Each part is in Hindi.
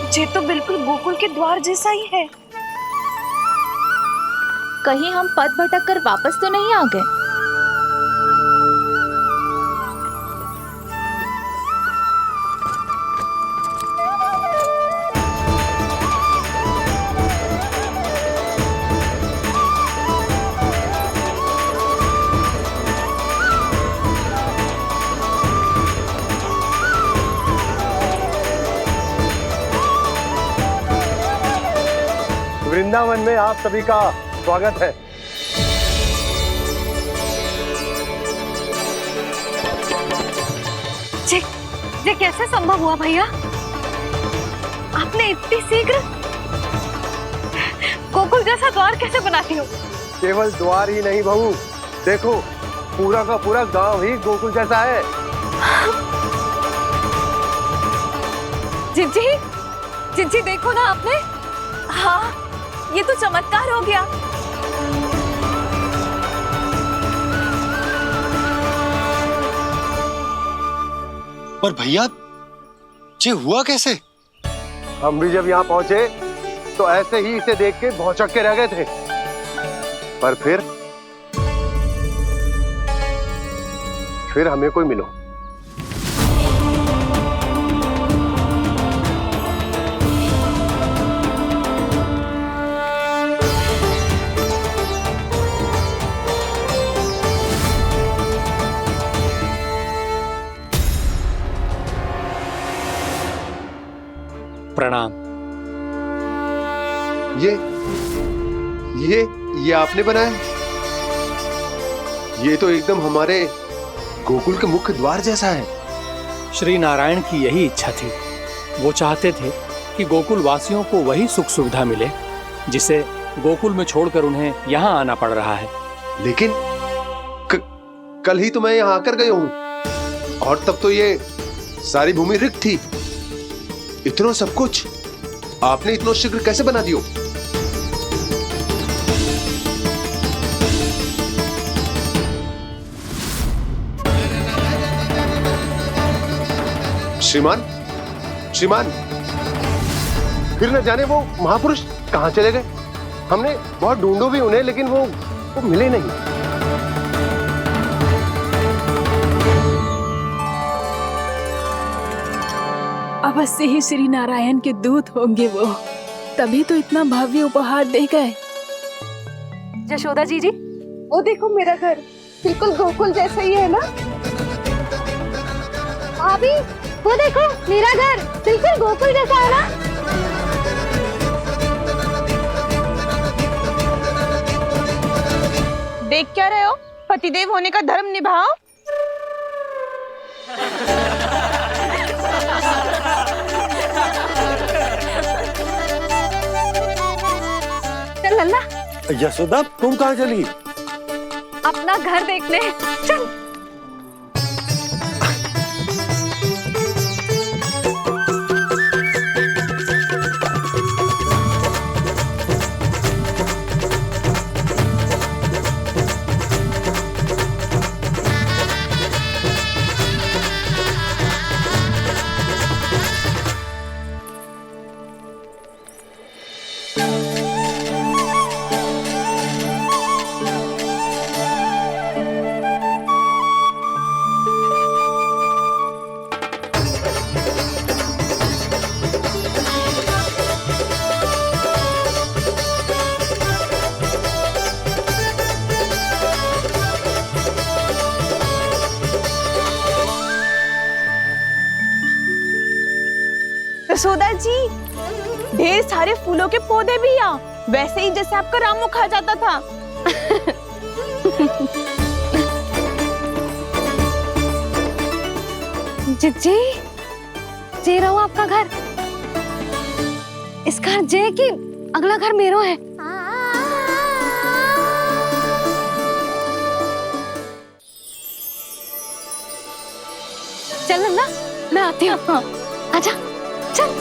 ये तो बिल्कुल गोकुल के द्वार जैसा ही है। कहीं हम पथ भटक कर वापस तो नहीं आ गए? वृंदावन में आप सभी का स्वागत है। ये कैसे संभव हुआ भैया? आपने इतनी शीघ्र गोकुल जैसा द्वार कैसे बनाती हो? केवल द्वार ही नहीं बहू, देखो पूरा का पूरा गांव ही गोकुल जैसा है। जिज्जी, जिज्जी देखो ना आपने। हाँ, ये तो चमत्कार हो गया। पर भैया ये हुआ कैसे? हम भी जब यहाँ पहुंचे तो ऐसे ही इसे देख के भौचक्के के रह गए थे, पर फिर हमें कोई मिलो। प्रणाम। ये आपने बनाया? ये तो एकदम हमारे गोकुल के मुख्य द्वार जैसा है। श्री नारायण की यही इच्छा थी। वो चाहते थे कि गोकुल वासियों को वही सुख सुविधा मिले जिसे गोकुल में छोड़कर उन्हें यहाँ आना पड़ रहा है। लेकिन कल ही तो मैं यहाँ आकर गया हूँ और तब तो ये सारी भूमि रिक्त थी। इतना सब कुछ आपने इतना शीघ्र कैसे बना दियो? श्रीमान, फिर न जाने वो महापुरुष कहां चले गए। हमने बहुत ढूंढो भी उन्हें, लेकिन वो मिले नहीं। अवश्य ही श्री नारायण के दूत होंगे वो, तभी तो इतना भव्य उपहार दे गए। यशोदा जी, वो देखो मेरा घर बिल्कुल गोकुल जैसा ही है ना? भाभी, वो देखो मेरा घर बिल्कुल गोकुल जैसा है ना? देख क्या रहे हो? पतिदेव होने का धर्म निभाओ। चल लल्ला, यशोदा तुम कहाँ चली? अपना घर देखने चल। यशोदा जी, ढेर सारे फूलों के पौधे भी यहाँ, वैसे ही जैसे आपका रामू खा जाता था। जिज्जी, जे रहो आपका घर। इस घर जे की अगला घर मेरो है। चल नन्ना, मैं आती हूँ। आजा, चल।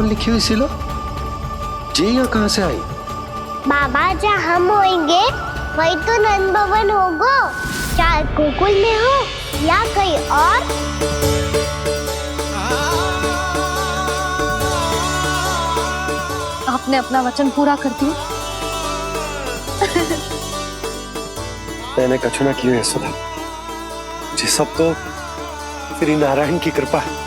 लिखी हुई सिला? जे यहाँ कहाँ से आई? बाबा जहाँ हम होंगे वही तो नंद भवन होगा, चाहे गोकुल में हो या कहीं और। आपने अपना वचन पूरा कर दिया। मैंने कछु ना किया यशोदा, ये सब तो श्री नारायण की कृपा है।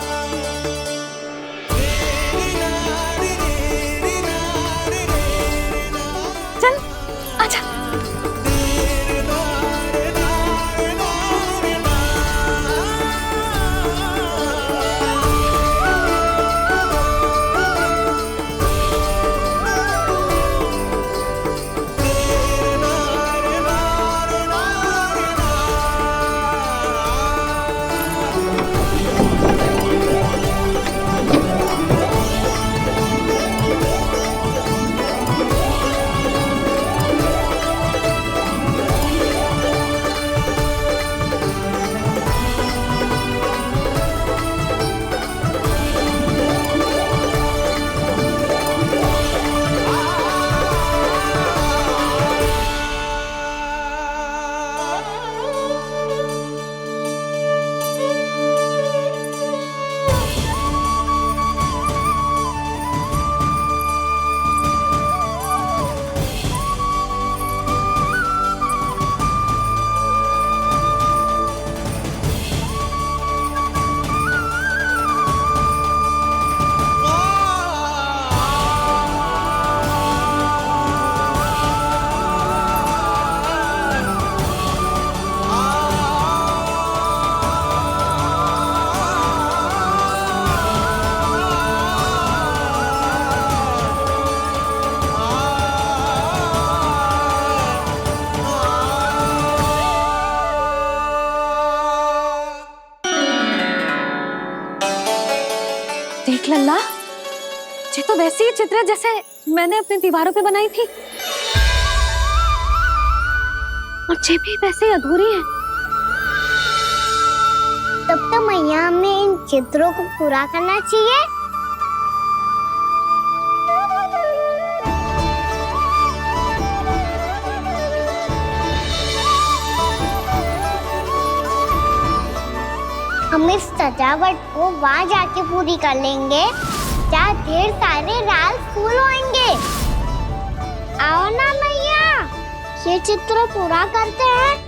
चल आजा। देख लल्ला, ये तो वैसी ही चित्र है जैसे मैंने अपनी दीवारों पे बनाई थी, और ये भी वैसे ही अधूरी है। तब तो मैया हमें इन चित्रों को पूरा करना चाहिए। हम इस सजावट को वहाँ जाके पूरी कर लेंगे जहाँ ढेर सारे लाल फूल होंगे। आओ ना मैया, ये चित्र पूरा करते हैं।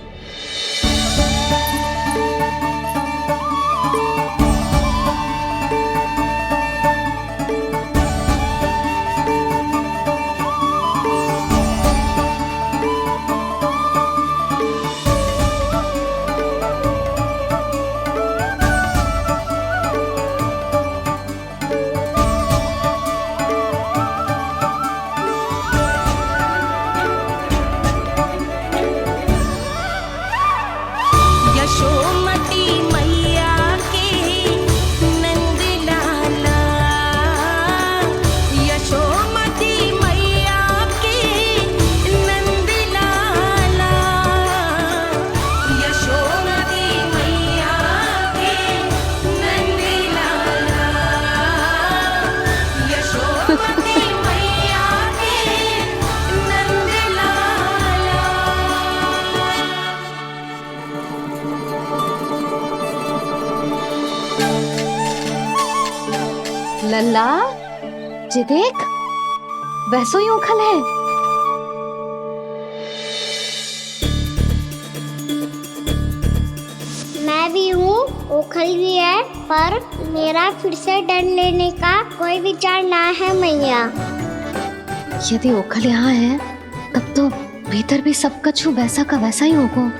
लल्ला, ये देख, वैसो ही उखल है। मैं भी हूँ, ओखल भी है, पर मेरा फिर से डर लेने का कोई विचार ना है मैया। यदि ओखल यहाँ है, तब तो भीतर भी सब कछु वैसा का वैसा ही होगा।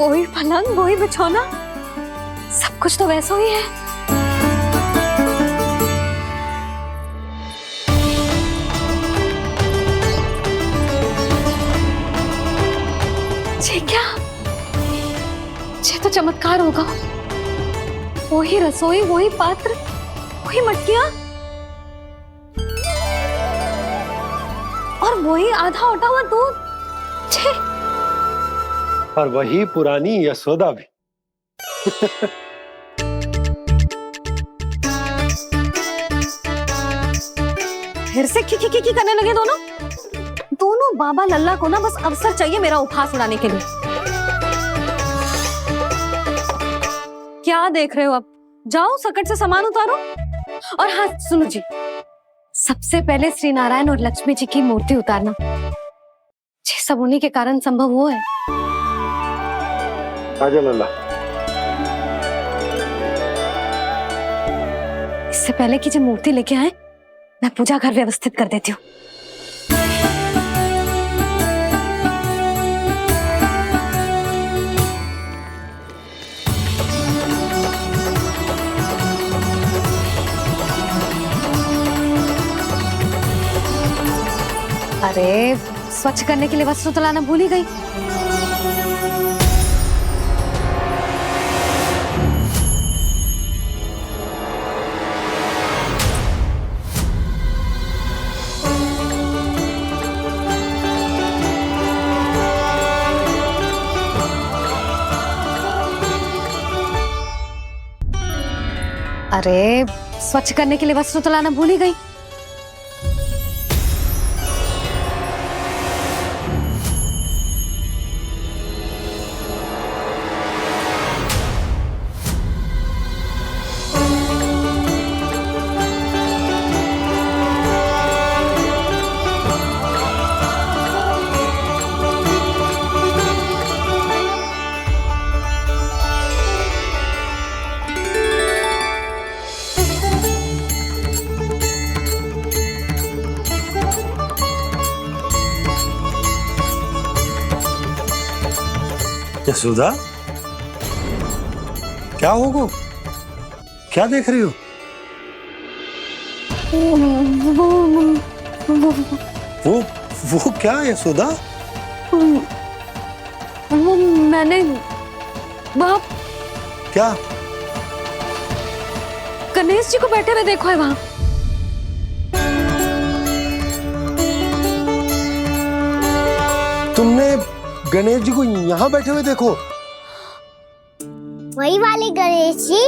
वही पलंग, वही बिछौना, सब कुछ तो वैसा ही है। ये क्या? ये तो चमत्कार होगा। वही रसोई, वही पात्र, वही मटकियां, और वही आधा उटा हुआ दूध। छे, और वही पुरानी यशोदा भी। फिर से खी करने लगे दोनों। दोनों बाबा लल्ला को ना बस अवसर चाहिए मेरा उपहास उड़ाने के लिए। क्या देख रहे हो? अब जाओ सकट से सामान उतारो। और हाँ सुनो जी, सबसे पहले श्री नारायण और लक्ष्मी जी की मूर्ति उतारना। ये सब उन्हीं के कारण संभव हुआ है। आजा लल्ला। इससे पहले कि जो मूर्ति लेके आए, मैं पूजा घर व्यवस्थित कर देती हूँ। अरे स्वच्छ करने के लिए वस्त्र तो लाना भूल ही गई। अरे स्वच्छ करने के लिए वस्त्र तो लाना भूल ही गई। यशोदा, क्या होगा? क्या देख रही हो? वो क्या यशोदा? वो मैंने बाप क्या? गणेश जी को बैठे हुए देखो है वहां। तुमने गणेश जी को यहाँ बैठे हुए देखो? वही वाले गणेश जी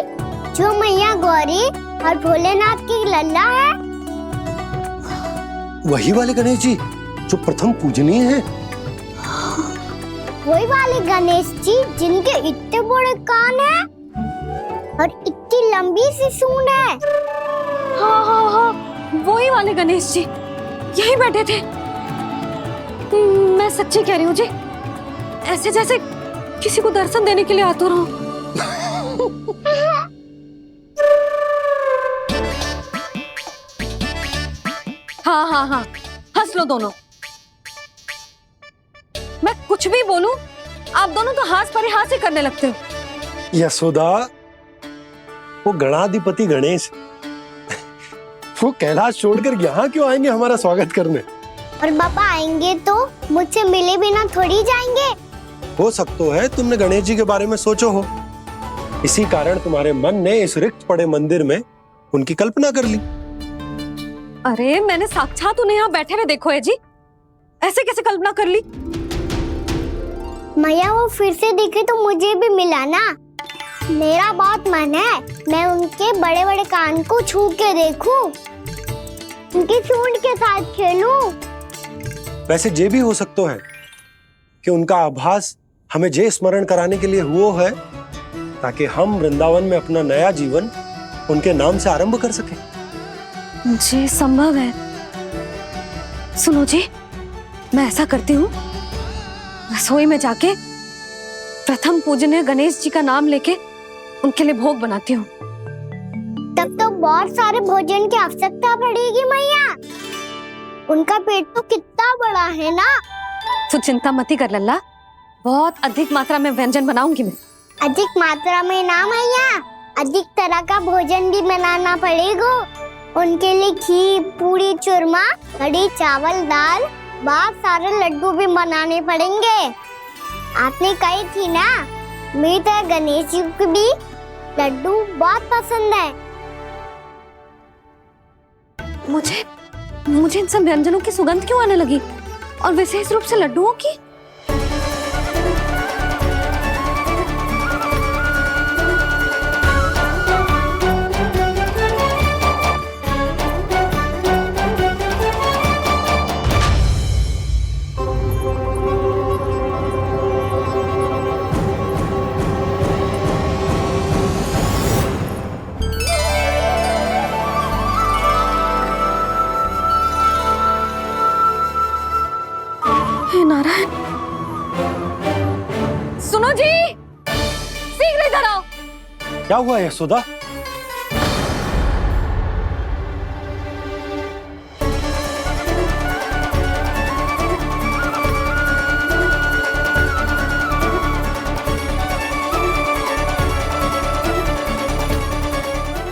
जो मैया गौरी और भोलेनाथ की लल्ला है। वही वाले गणेश जी जो प्रथम पूजनीय है। वही वाले गणेश जी जिनके इतने बड़े कान हैं और इतनी लंबी सी सूंड है। हाँ हाँ हाँ, वही वाले गणेश जी यही बैठे थे। मैं सच्ची कह रही हूँ जी, ऐसे जैसे किसी को दर्शन देने के लिए आतुर हूँ। हाँ हाँ हाँ, हंस लो दोनों। मैं कुछ भी बोलूं, आप दोनों तो हास परिहास ही करने लगते हो। यशोदा, वो गणाधिपति गणेश वो कैलाश छोड़कर यहाँ क्यों आएंगे हमारा स्वागत करने? और पापा आएंगे तो मुझसे मिले बिना थोड़ी जाएंगे। हो सकता है तुमने गणेश जी के बारे में सोचो हो, इसी कारण तुम्हारे मन ने इस रिक्त पड़े मंदिर में उनकी कल्पना कर ली। अरे मैंने साक्षात उन्हें यहाँ बैठे हुए देखो है जी, ऐसे कैसे कल्पना कर ली? मैया वो फिर से दिखे तो मुझे भी मिला ना। मेरा बहुत मन है मैं उनके बड़े बड़े कान को छू के देखूं, उनकी सूंड के साथ खेलूं। वैसे ये भी हो सकता है कि उनका आभास हमें जे स्मरण कराने के लिए हुआ है ताकि हम वृंदावन में अपना नया जीवन उनके नाम से आरंभ कर सके। जी संभव है। सुनो जी, मैं ऐसा करती हूँ, रसोई में जाके प्रथम पूजनीय गणेश जी का नाम लेके उनके लिए भोग बनाती हूँ। तब तो बहुत सारे भोजन की आवश्यकता पड़ेगी मैया। उनका पेट तो कितना बड़ा है ना। तो चिंता मत ही कर लल्ला, बहुत अधिक मात्रा में व्यंजन बनाऊंगी मैं। अधिक मात्रा में ना मैया, अधिक तरह का भोजन भी बनाना पड़ेगा। उनके लिए खीर, पूरी, चूरमा, कढ़ी, चावल, दाल, बहुत सारे लड्डू भी बनाने पड़ेंगे। आपने कही थी ना, मेरी तरह गणेश जी को भी लड्डू बहुत पसंद है। मुझे इन सब व्यंजनों की सुगंध क्यों आने लगी? और विशेष रूप से लड्डुओं की। हे नारायण, सुनो जी, शीघ्र इधर आओ। क्या हुआ यशोदा?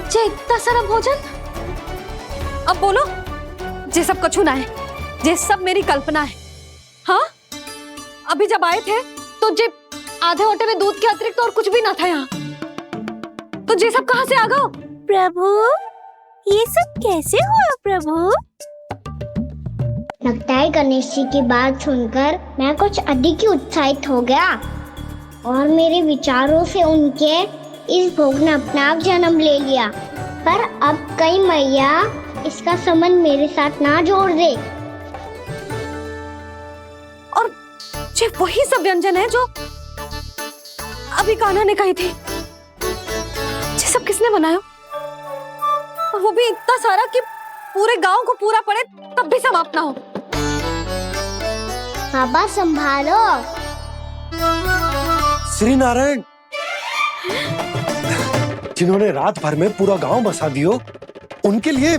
जे इतना सारा भोजन, अब बोलो, जे सब कछु ना है, जे सब मेरी कल्पना है। हाँ, अभी जब आए थे तो जे आधे ओटे में दूध के अतिरिक्त और कुछ भी ना था यहाँ, तो जे सब कहाँ से आ गए? प्रभु, ये सब कैसे हुआ प्रभु? लगता है गणेश जी की बात सुनकर मैं कुछ अधिक ही उत्साहित हो गया और मेरे विचारों से उनके इस भोग ने अपना आप जन्म ले लिया। पर अब कहीं मैया इसका संबंध मेरे साथ ना जोड़ दे। और जे वही सब व्यंजन है जो अभी कान्हा ने कही थी, ये सब किसने बनाया? और वो भी इतना सारा कि पूरे गांव को पूरा पड़े तब भी समाप्त ना हो। बाबा संभालो। श्री नारायण, जिन्होंने रात भर में पूरा गांव बसा दियो, उनके लिए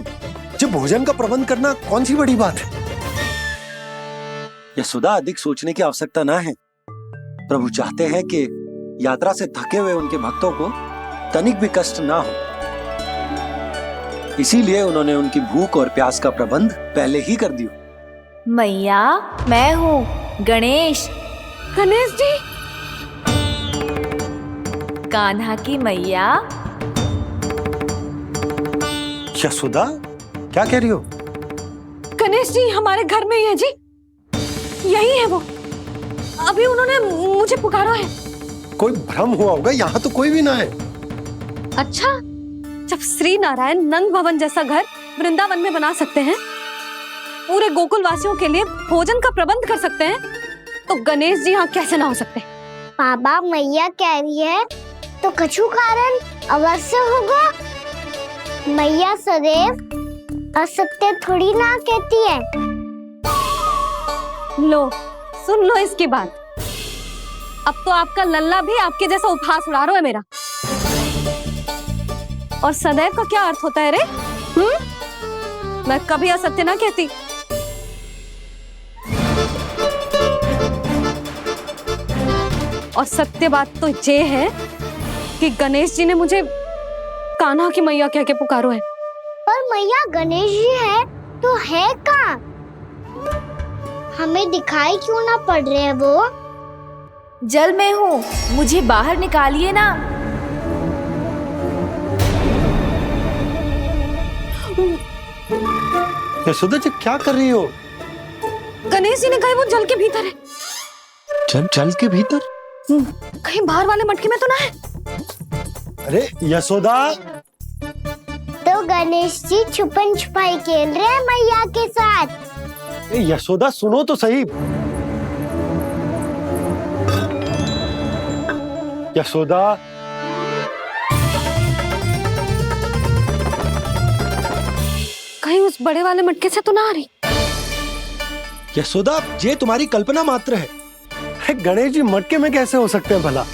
जो भोजन का प्रबंध करना कौन सी बड़ी बात है? यशोदा, अधिक सोचने की आवश्यकता ना है। प्रभु चाहते हैं कि यात्रा से थके हुए उनके भक्तों को तनिक भी कष्ट ना हो, इसीलिए उन्होंने उनकी भूख और प्यास का प्रबंध पहले ही कर दिया। मैया, मैं हूँ गणेश। गणेश जी, कान्हा की मैया। यशोदा, क्या कह रही हो? गणेश जी हमारे घर में ही है जी, यही है वो। अभी उन्होंने मुझे पुकारा है। कोई भ्रम हुआ होगा, यहाँ तो कोई भी ना है। अच्छा, जब श्री नारायण नंद भवन जैसा घर वृंदावन में बना सकते हैं, पूरे गोकुल वासियों के लिए भोजन का प्रबंध कर सकते हैं, तो गणेश जी यहाँ कैसे ना हो सकते? बाबा, मैया कह रही है तो कछु कारण अवश्य होगा। मैया सदैव असत्य थोड़ी ना कहती है। लो, सुन लो इसकी बात। अब तो आपका लल्ला भी आपके जैसा उपहास उड़ा रहा है मेरा। और सदैव का क्या अर्थ होता है रे? मैं कभी असत्य ना कहती। और सत्य बात तो ये है कि गणेश जी ने मुझे कान्हा की मैया कह के पुकारो है। पर मैया गणेश जी है तो है कहाँ? हमें दिखाई क्यों ना पड़ रहे हैं वो? जल में हूँ, मुझे बाहर निकालिए ना। यशोदा जी, क्या कर रही हो? गणेश जी ने कहा वो जल के भीतर है। जल के भीतर? कहीं बाहर वाले मटके में तो ना है? अरे यशोदा! तो गणेश जी छुपन छुपाई खेल रहे हैं मैया के साथ। यशोदा, सुनो तो सही। यशोदा, कहीं उस बड़े वाले मटके से तो ना आ रही? यशोदा, ये तुम्हारी कल्पना मात्र है। गणेश जी मटके में कैसे हो सकते हैं भला?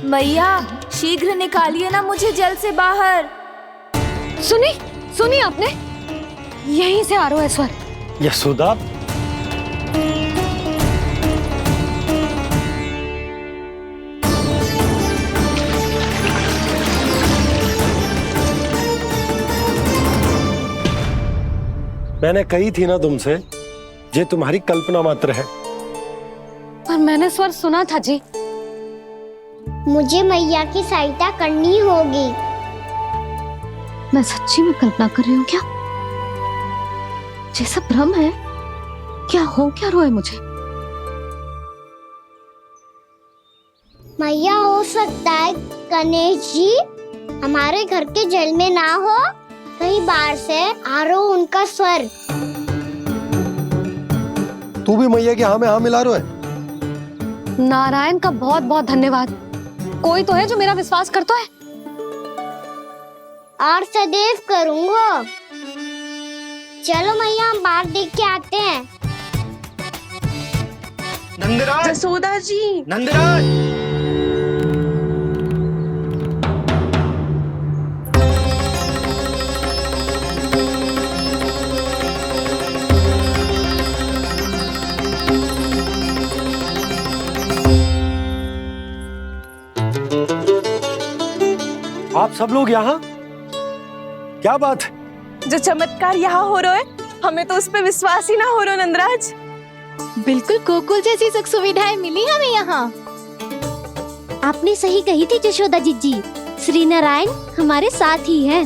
मैया, शीघ्र निकालिए ना मुझे जल से बाहर। सुनी आपने? यहीं से आ रहा है स्वर। यशोदा, मैंने कही थी ना तुमसे, ये तुम्हारी कल्पना मात्र है। पर मैंने स्वर सुना था जी। मुझे मैया की सहायता करनी होगी। मैं सच्ची में कल्पना कर रही हूँ क्या? ये सब भ्रम है क्या? हो क्या रहा है मुझे? मैया, हो सकता है गणेश जी हमारे घर के जल में ना हो, कहीं बाहर से आ रहा हो उनका स्वर। तू भी मैया के हाँ में हाँ मिला रहा है। नारायण का बहुत बहुत धन्यवाद। कोई तो है जो मेरा विश्वास करता है। और सदैव करूंगा। चलो मैया, हम बाहर देख के आते हैं। नंदराज, जसोदा जी, नंदराज, आप सब लोग यहाँ? क्या बात है? जो चमत्कार यहाँ हो रहा है, हमें तो उस पर विश्वास ही ना हो रहा नंदराज। बिल्कुल गोकुल जैसी सुख सुविधाएं मिली हमें यहाँ। आपने सही कही थी जशोदा जीजी, श्री नारायण हमारे साथ ही हैं।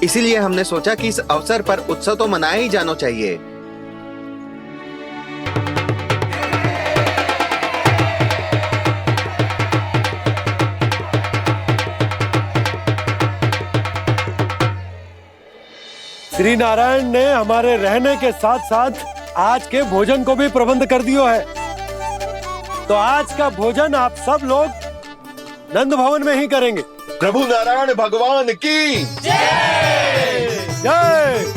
इसीलिए हमने सोचा कि इस अवसर पर उत्सव तो मनाया ही जाना चाहिए। श्री नारायण ने हमारे रहने के साथ साथ आज के भोजन को भी प्रबंध कर दिया है। तो आज का भोजन आप सब लोग नंद भवन में ही करेंगे। प्रभु नारायण भगवान की जय जय।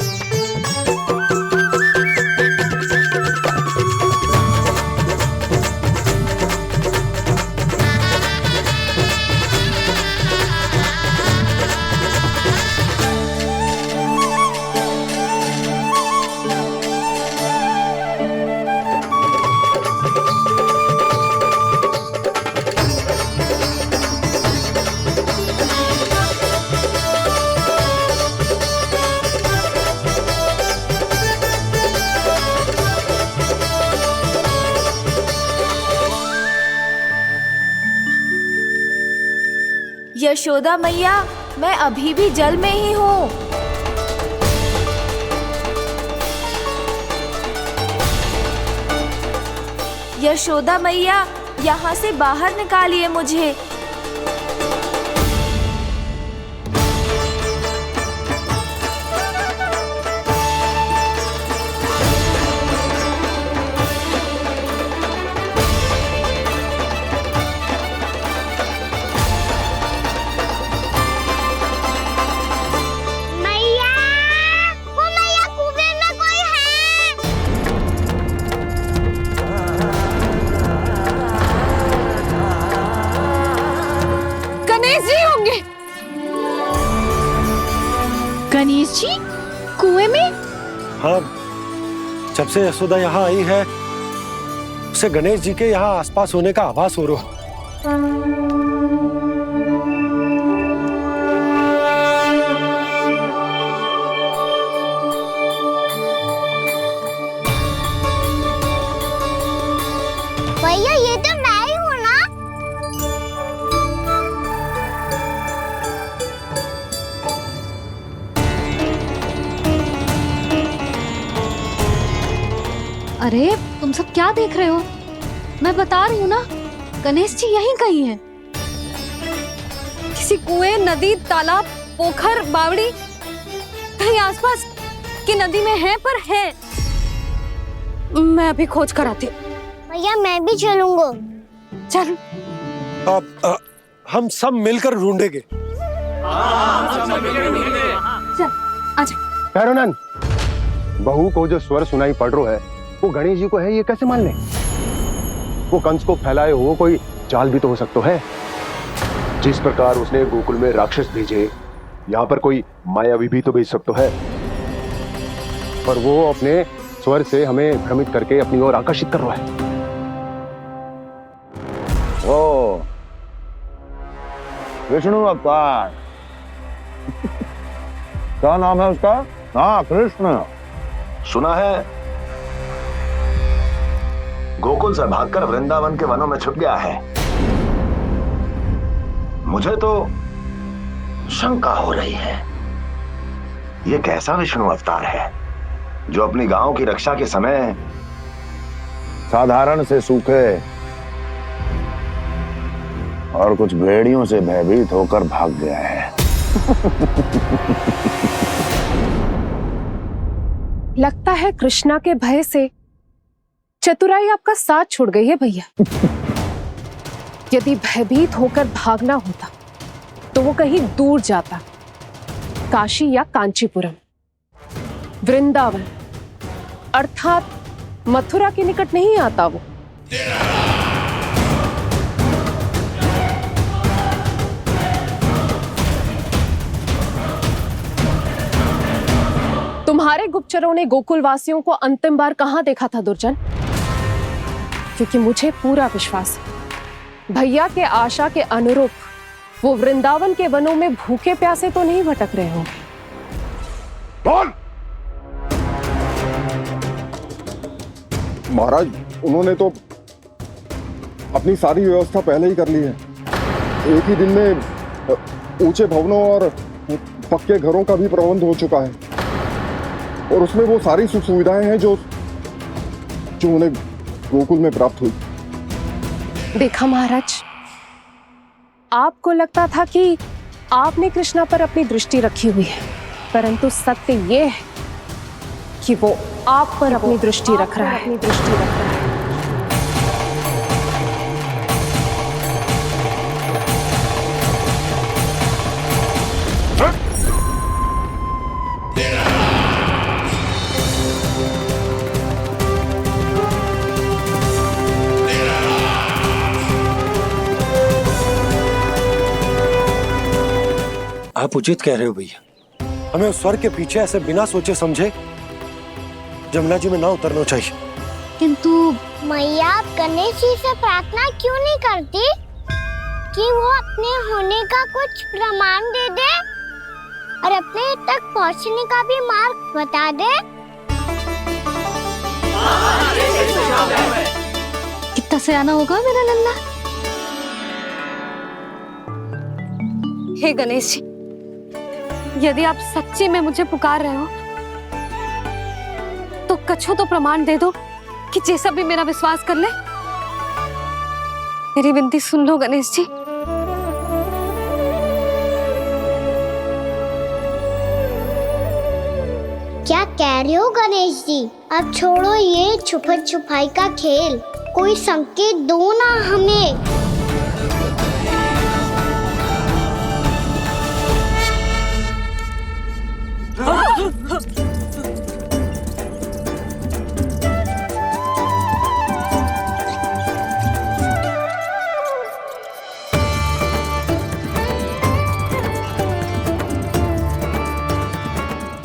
यशोदा मैया, मैं अभी भी जल में ही हूँ। यशोदा मैया, यहाँ से बाहर निकालिए मुझे। मैया, वो मैया, कुएं में कोई है। गणेश जी होंगे। गणेश जी कुएं में? हाँ, जब से यशोदा यहाँ आई है उसे गणेश जी के यहाँ आसपास होने का आभास हो रहा है। भैया, ये तो मैं ही हूँ ना। अरे तुम सब क्या देख रहे हो? मैं बता रही हूँ ना, गणेश जी यहीं कहीं हैं। किसी कुएं, नदी, तालाब, पोखर, बावड़ी, कहीं आसपास की नदी में है, पर है। मैं अभी खोज कर आती हूँ। भैया, मैं भी चलूंगा। चल। अब हम सब मिलकर ढूंढेंगे। चल, आजा। पैरोनन, बहू को जो स्वर सुनाई पड़ रहा है वो गणेश जी को है, ये कैसे मान ले? वो कंस को फैलाए हुए कोई चाल भी तो हो सकता है। जिस प्रकार उसने गोकुल में राक्षस भेजे, यहाँ पर कोई मायावी भी तो भेज सकता है। पर वो अपने स्वर से हमें भ्रमित करके अपनी ओर आकर्षित कर रहा है। ओ, विष्णु अवतार। क्या नाम है उसका? हाँ, कृष्ण। सुना है गोकुल से भागकर वृंदावन के वनों में छुप गया है। मुझे तो शंका हो रही है ये कैसा विष्णु अवतार है जो अपनी गांव की रक्षा के समय साधारण से सूखे और कुछ भेड़ियों से भयभीत होकर भाग गया है। लगता है कृष्णा के भय से चतुराई आपका साथ छोड़ गई है भैया। यदि भयभीत होकर भागना होता तो वो कहीं दूर जाता, काशी या कांचीपुरम, वृंदावन अर्थात मथुरा के निकट नहीं आता वो। तुम्हारे गुप्तचरों ने गोकुल वासियों को अंतिम बार कहां देखा था दुर्जन? क्योंकि मुझे पूरा विश्वास है भैया के आशा के अनुरूप वो वृंदावन के वनों में भूखे प्यासे तो नहीं भटक रहे होंगे। कौन? महाराज, उन्होंने तो अपनी सारी व्यवस्था पहले ही कर ली है। एक ही दिन में ऊंचे भवनों और पक्के घरों का भी प्रबंध हो चुका है और उसमें वो सारी सुख सुविधाएं हैं जो उन्हें गोकुल में प्राप्त हुई। देखा महाराज, आपको लगता था कि आपने कृष्णा पर अपनी दृष्टि रखी हुई है, परंतु सत्य ये है कि वो आप पर अपनी दृष्टि रख रहा है। आप उचित कह रहे हो भैया, हमें उस स्वर के पीछे ऐसे बिना सोचे समझे जमुना जी में ना उतरना चाहिए। किंतु मैया, आप गणेश जी से प्रार्थना क्यों नहीं करती कि वो अपने होने का कुछ प्रमाण दे दे और अपने तक पहुंचने का भी मार्ग बता दे? कितना सयाना होगा मेरा लल्ला। हे गणेश जी, यदि आप सच्ची में मुझे पुकार रहे हो तो कछो तो प्रमाण दे दो कि जैसा भी मेरा विश्वास कर ले। मेरी विनती सुन लो गणेश जी। क्या कह रहे हो गणेश जी? अब छोड़ो ये छुपन छुपाई का खेल, कोई संकेत दो ना हमें।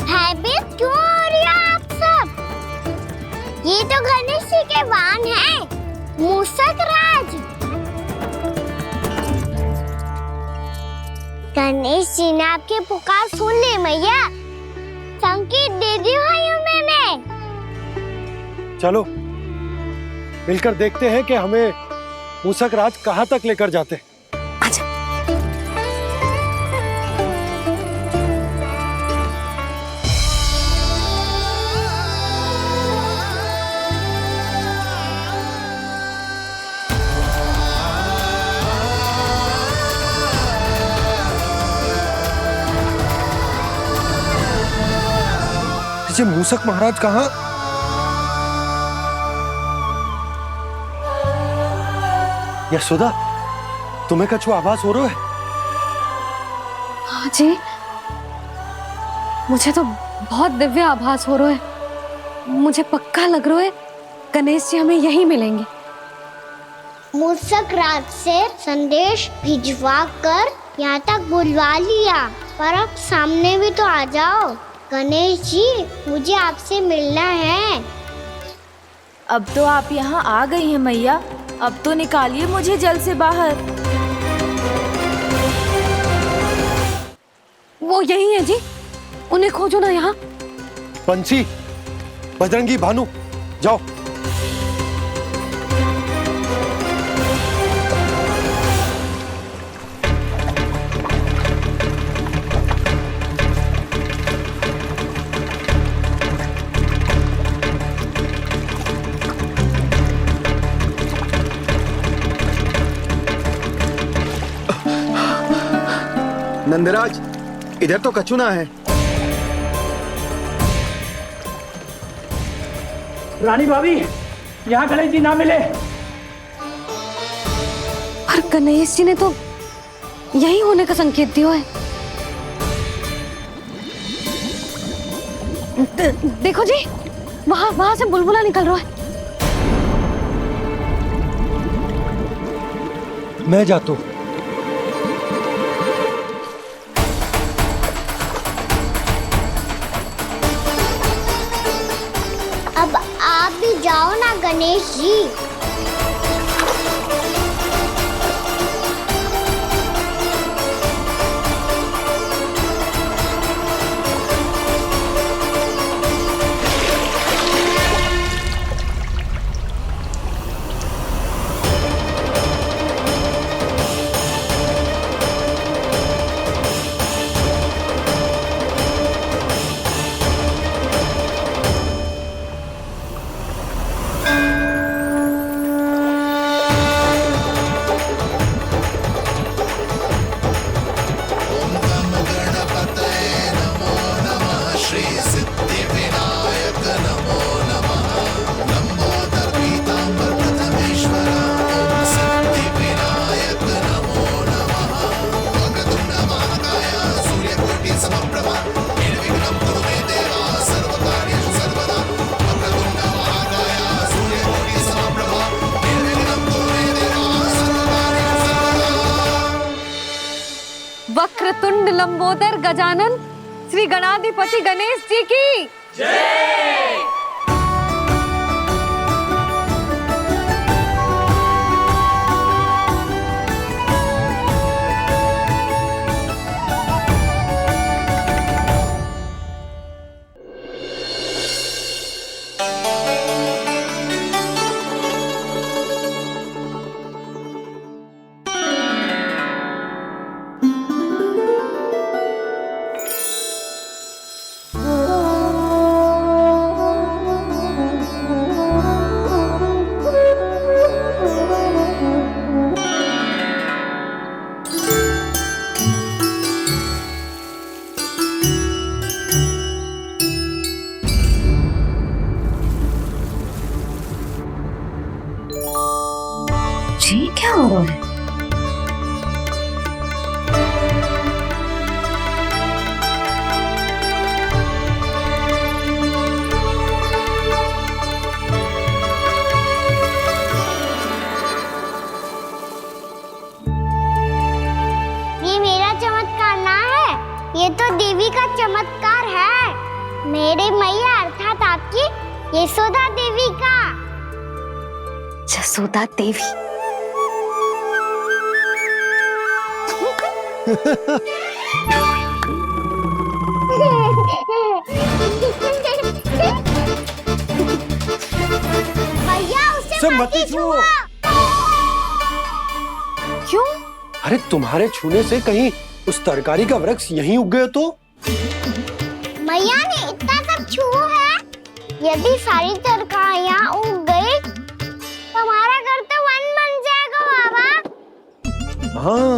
भयभीत क्यों हो रही हो आप सब? ये तो गणेश जी के वाहन हैं, मूषक राज। गणेश जी ने आपकी पुकार सुन ली मैया, संकेत दे दी भाइयों मैंने। चलो मिलकर देखते हैं कि हमें मूषक राज कहां तक लेकर जाते हैं। जी मूषक महाराज कहाँ? यशोदा, तुम्हें कछु आभास हो रहा है? हाँ जी, मुझे तो बहुत दिव्य आभास हो रहा है। मुझे पक्का लग रहा है गणेश जी हमें यहीं मिलेंगे। मूषक राज से संदेश भिजवा कर यहाँ तक बुलवा लिया, पर अब सामने भी तो आ जाओ। गणेश जी, मुझे आपसे मिलना है। अब तो आप यहाँ आ गई हैं मैया, अब तो निकालिए मुझे जल से बाहर। वो यही है जी, उन्हें खोजो ना यहाँ। बंसी, बजरंगी, भानु, जाओ। नंदराज, इधर तो कछुना है। रानी भाभी, यहाँ गणेश जी ना मिले। और गणेश जी ने तो यही होने का संकेत दिया है। देखो जी, वहां से बुलबुला निकल रहा है। मैं जाता हूं। अब आप भी जाओ ना गणेश जी। वक्रतुंड लंबोदर गजानन श्री गणाधिपति गणेश जी की जय। जी क्या हो रहा है? ये मेरा चमत्कार ना है, ये तो देवी का चमत्कार है। मेरे मैया अर्थात आपकी यशोदा देवी का। जसोदा देवी। भैया उसे मत छुओ। क्यों? अरे तुम्हारे छूने से कहीं उस तरकारी का वृक्ष यहीं उग गए तो? मैया ने इतना सब छुआ है, यदि सारी तरकारियां उग गई तो हमारा घर तो वन बन जाएगा बाबा। हाँ,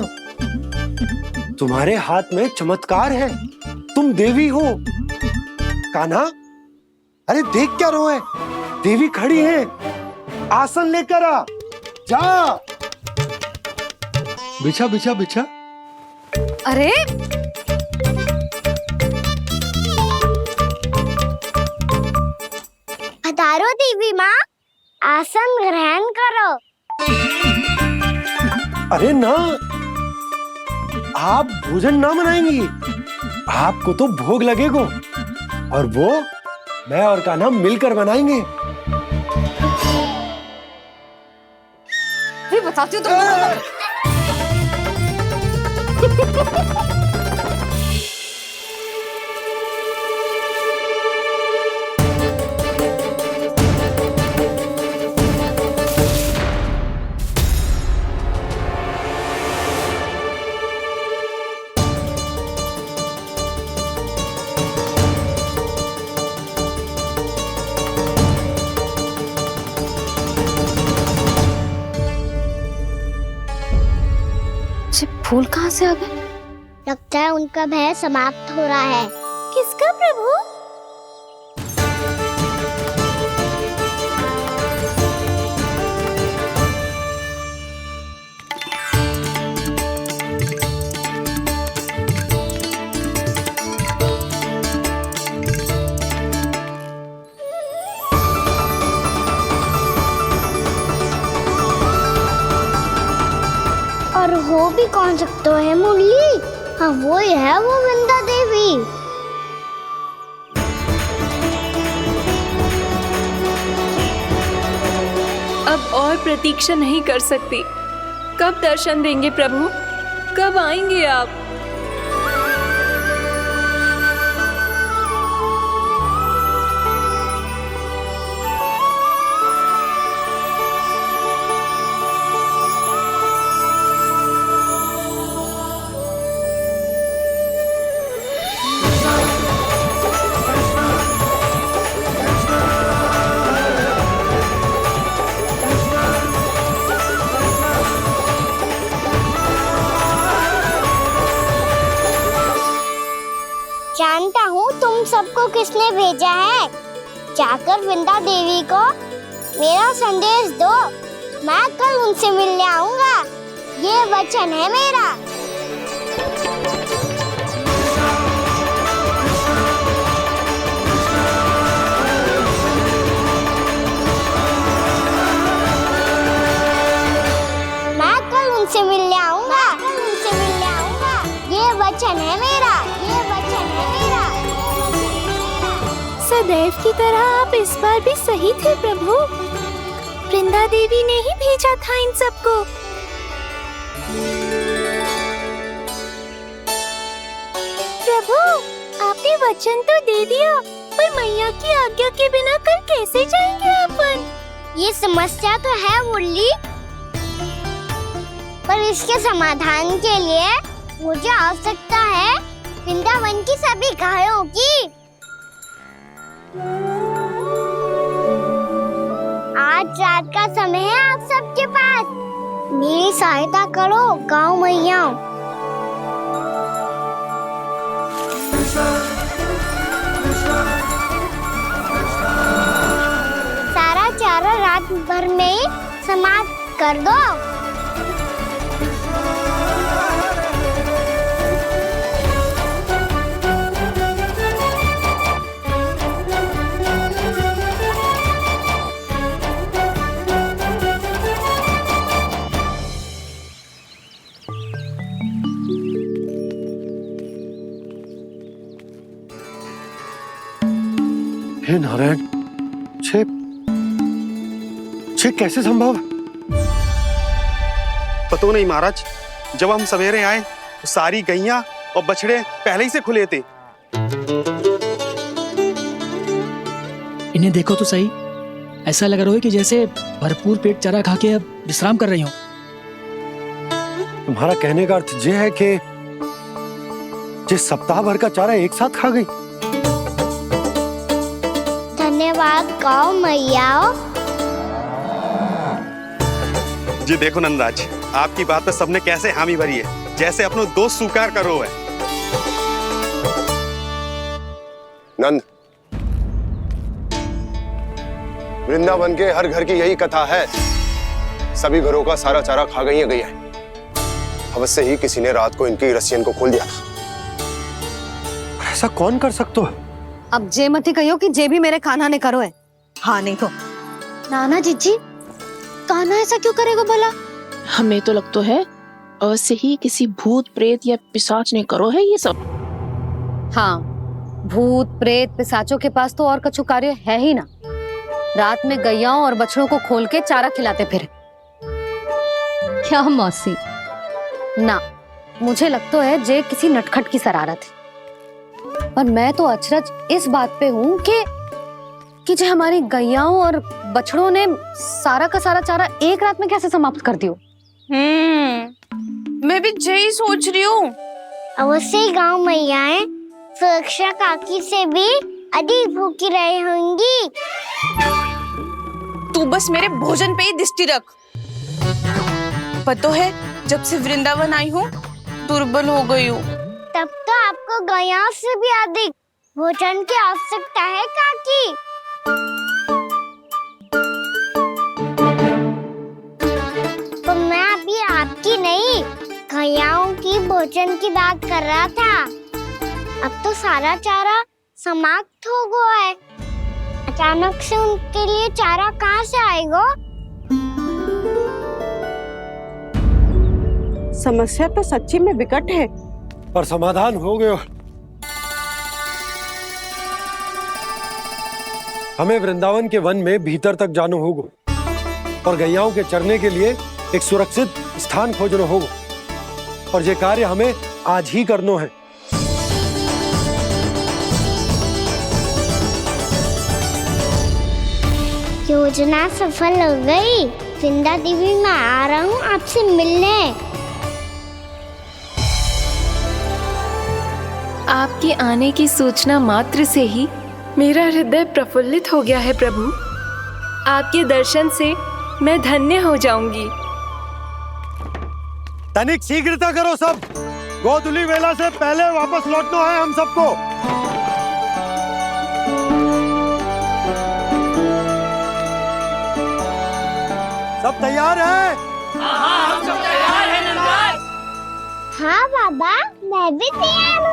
तुम्हारे हाथ में चमत्कार है, तुम देवी हो। कान्हा, अरे देख क्या रहो है, देवी खड़ी है, आसन लेकर आ, जा। बिछा बिछा बिछा। अरे पधारो देवी माँ, आसन ग्रहण करो। अरे ना, आप भोजन ना मनाएंगी, आपको तो भोग लगेगा और वो मैं और कान्हा मिलकर बनाएंगे। भी बताती हूँ तुमको। फूल कहाँ से आ गए? लगता है उनका भय समाप्त हो रहा है। किसका प्रभु? और हो भी कौन सकता है मुरली? हाँ वो ही है, वो वृंदा देवी। अब और प्रतीक्षा नहीं कर सकती। कब दर्शन देंगे प्रभु? कब आएंगे आप? जानता हूँ तुम सबको किसने भेजा है। जाकर वृंदा देवी को मेरा संदेश दो। मैं कल उनसे मिलने आऊंगा, ये वचन है मेरा। मैं कल उनसे मिलने आऊंगा, ये वचन है मेरा, ये वचन है मेरा। सदैव की तरह आप इस बार भी सही थे प्रभु। वृंदा देवी ने ही भेजा था इन सबको। प्रभु, आपने वचन तो दे दिया, पर मैया की आज्ञा के बिना कल कैसे जाएंगे अपन? ये समस्या तो है मुरली, पर इसके समाधान के लिए मुझे आवश्यकता है वृंदावन की सभी गायों की। आज रात का समय है आप सबके पास। मेरी सहायता करो गाँव मैया। सारा चारा रात भर में ही समाप्त कर दो। हे नारायण, छे कैसे संभव? पता नहीं महाराज, जब हम सवेरे आए तो सारी गैया और बछड़े पहले ही से खुले थे। इन्हें देखो तो सही, ऐसा लग रहा है कि जैसे भरपूर पेट चारा खा के अब विश्राम कर रही हो। तुम्हारा कहने का अर्थ यह है कि जिस सप्ताह भर का चारा एक साथ खा गई। धन्यवाद गाँव मैया। जी देखो नंदराज, आपकी बात पे सबने कैसे हामी भरी है, जैसे अपनो दोस्त स्वीकार करो है। नंद, वृंदावन के हर घर की यही कथा है। सभी घरों का सारा चारा खा गई है। अवश्य ही किसी ने रात को इनकी रस्सियन को खोल दिया था। ऐसा कौन कर सकता है? अब जे मत ही कहियो कि जे भी मेरे कान्हा ने करो है। हाँ नहीं तो नाना जीजी, कान्हा ऐसा क्यों करेगा भला? हमें तो लगता है अवश्य ही किसी भूत प्रेत या पिशाच ने करो है ये सब। हाँ, भूत प्रेत पिशाचों के पास तो और कछु कार्य है ही ना। रात में गैयाओं और बछड़ों को खोल के चारा खिलाते फिर। क्या मौसी? ना, मुझे लगता है जे किसी नटखट की शरारत है। और मैं तो अचरज इस बात पे हूँ कि जो हमारी गैयाओं और बछड़ों ने सारा का सारा चारा एक रात में कैसे समाप्त कर दियो। मैं भी यही सोच रही हूँ। अवश्य ही गाँव मैयाएं सुरक्षा काकी से भी अधिक भूखी रही होंगी। तू बस मेरे भोजन पे ही दृष्टि रख। पता है, जब से वृंदावन आई हूँ दुर्बल हो गई हूँ। तब तो आपको गैया से भी अधिक भोजन की आवश्यकता है काकी। तो मैं अभी आपकी नहीं, गैयाओं की भोजन की बात कर रहा था। अब तो सारा चारा समाप्त हो गया है, अचानक से उनके लिए चारा कहाँ से आएगा? समस्या तो सच्ची में विकट है, पर समाधान हो गया। हमें वृंदावन के वन में भीतर तक जाना होगा और गैयाओं के चरने के लिए एक सुरक्षित स्थान खोजना होगा, और ये कार्य हमें आज ही करना है। योजना सफल हो गई। वृंदा देवी, मैं आ रहा हूँ आपसे मिलने। आपके आने की सूचना मात्र से ही मेरा हृदय प्रफुल्लित हो गया है प्रभु। आपके दर्शन से मैं धन्य हो जाऊंगी। तनिक शीघ्रता करो सब, गोधुली वेला से पहले वापस लौटना है हम सबको। सब तैयार है? हाँ, हम सब तैयार हैं नंदराज। हाँ बाबा, मैं भी तैयार हूँ।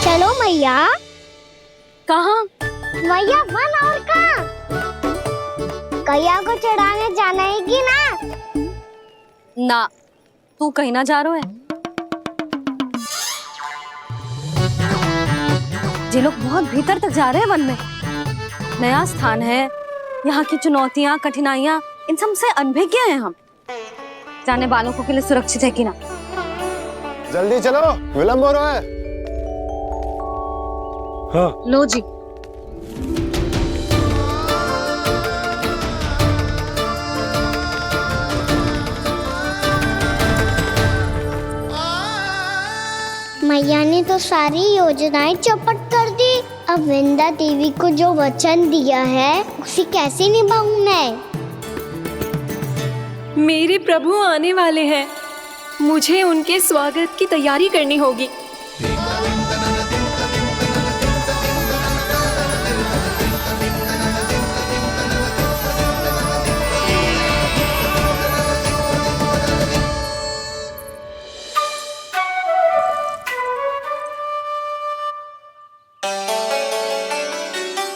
चलो मैया। कहाँ? मैया वन और कहाँ? गैया को चढ़ाने जाना है कि ना? ना, तू कहीं ना जा रहा है। ये लोग बहुत भीतर तक जा रहे हैं वन में। नया स्थान है, यहाँ की चुनौतियाँ, कठिनाइयाँ, इन सब से अनभिज्ञ हैं हम। जाने वालों के लिए सुरक्षित है कि ना? जल्दी चलो, विलंब हो रहा है। हाँ। लो जी। मैया ने तो सारी योजनाएं चौपट कर दी। अब वृंदा देवी को जो वचन दिया है उसे कैसे निभाऊं मैं? मेरे प्रभु आने वाले हैं, मुझे उनके स्वागत की तैयारी करनी होगी।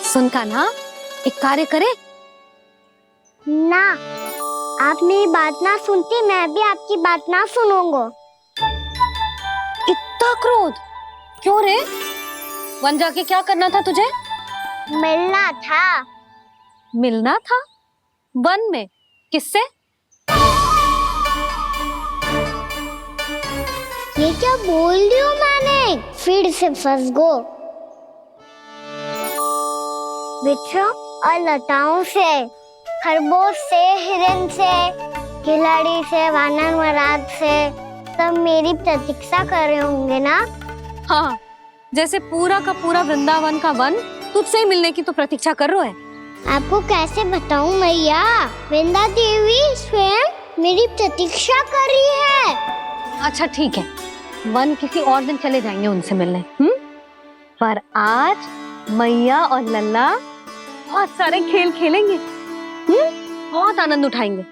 सुन कान्हा, एक कार्य करे ना, आप मेरी बात ना सुनती, मैं भी आपकी बात ना सुनूंगा। इतना क्रोध क्यों रे? वन जाके क्या करना था तुझे? मिलना था। मिलना था? वन में? किससे? ये क्या बोल रही हूँ मैंने? फिर से फंस गो। बिच्छू और लताओं से, खरगोश से, हिरन से, खिलाड़ी से, वानर महाराज से, सब मेरी प्रतीक्षा कर रहे होंगे ना? हाँ, जैसे पूरा का पूरा वृंदावन का वन तुझसे ही मिलने की तो प्रतीक्षा कर रहा है। आपको कैसे बताऊं मैया? वृंदा देवी स्वयं मेरी प्रतीक्षा कर रही है। अच्छा ठीक है, वन किसी और दिन चले जाएंगे उनसे मिलने। पर आज मैया और लल्ला बहुत सारे खेल खेलेंगे। बहुत आनंद उठाएंगे।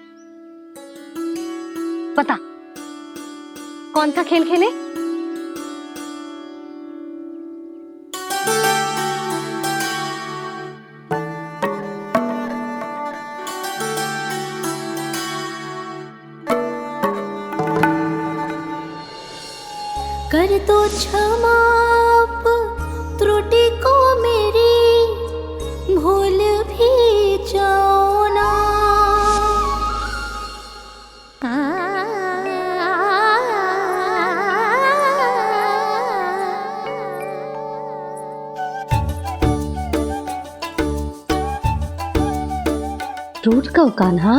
पता कौन सा खेल खेले? कर दो क्षमा त्रुटि को मेरी, भूल भी जाओ ना। टूट गो कान्हा।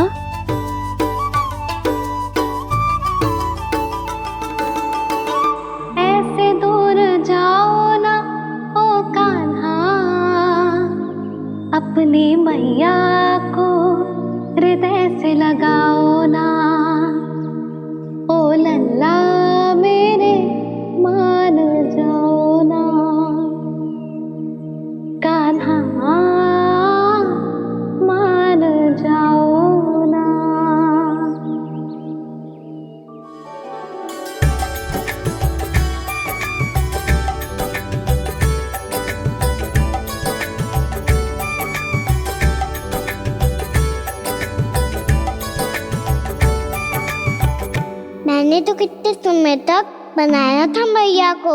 समय तक बनाया था मैया को,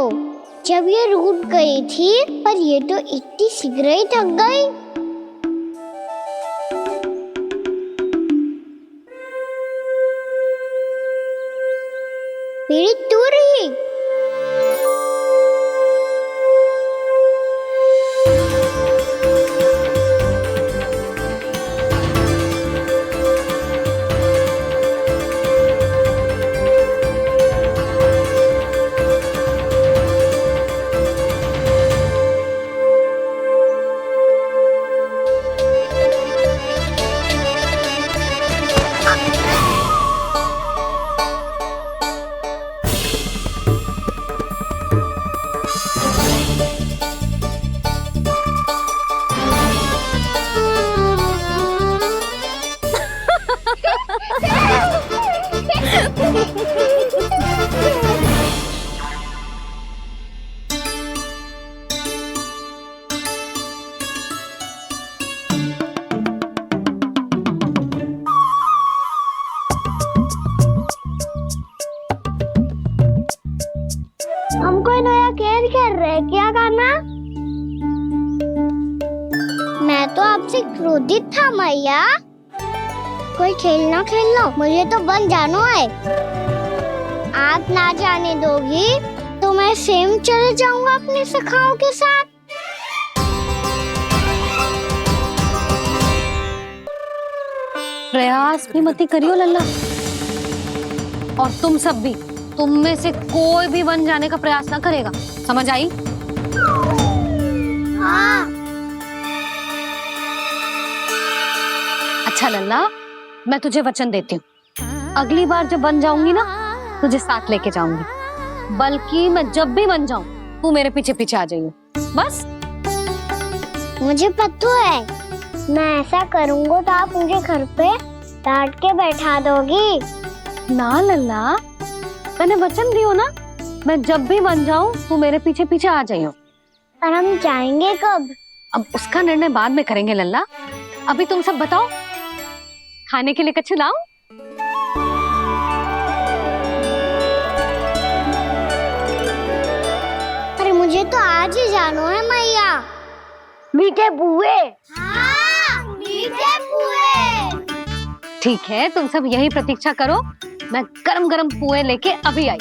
जब ये रूठ गई थी, पर ये तो इतनी शीघ्र ही थक गई। मेरी तू रही। हम कोई नया खेल खेल रहे, क्या करना? मैं तो आपसे क्रोधित था मैया। कोई खेलना खेल लो, मुझे तो बन जाना है। आप ना जाने दोगी तो मैं स्वयं चले जाऊंगा अपने सखाओं के साथ। प्रयास भी मत करियो लल्ला, और तुम सब भी, तुम में से कोई भी बन जाने का प्रयास ना करेगा, समझ आई? हाँ। अच्छा लल्ला, मैं तुझे वचन देती हूँ, अगली बार जब बन जाऊंगी ना, तुझे साथ लेके जाऊंगी। बल्कि मैं जब भी बन जाऊं, तू मेरे पीछे पीछे आ जाइए, बस। मुझे पता है, मैं ऐसा करूंगा तो आप मुझे घर पे डांट के बैठा दोगी। ना लल्ला, मैंने वचन दियो ना, मैं जब भी बन जाऊं तू मेरे पीछे पीछे आ जाइयो। पर हम जाएंगे कब? अब उसका निर्णय बाद में करेंगे लल्ला। अभी तुम सब बताओ, खाने के लिए कुछ लाऊं? अरे मुझे तो आज ही जाना है मैया। मीठे पुए। हाँ, मीठे पुए। ठीक है, तुम सब यही प्रतीक्षा करो, मैं गरम गरम पुए लेके अभी आई।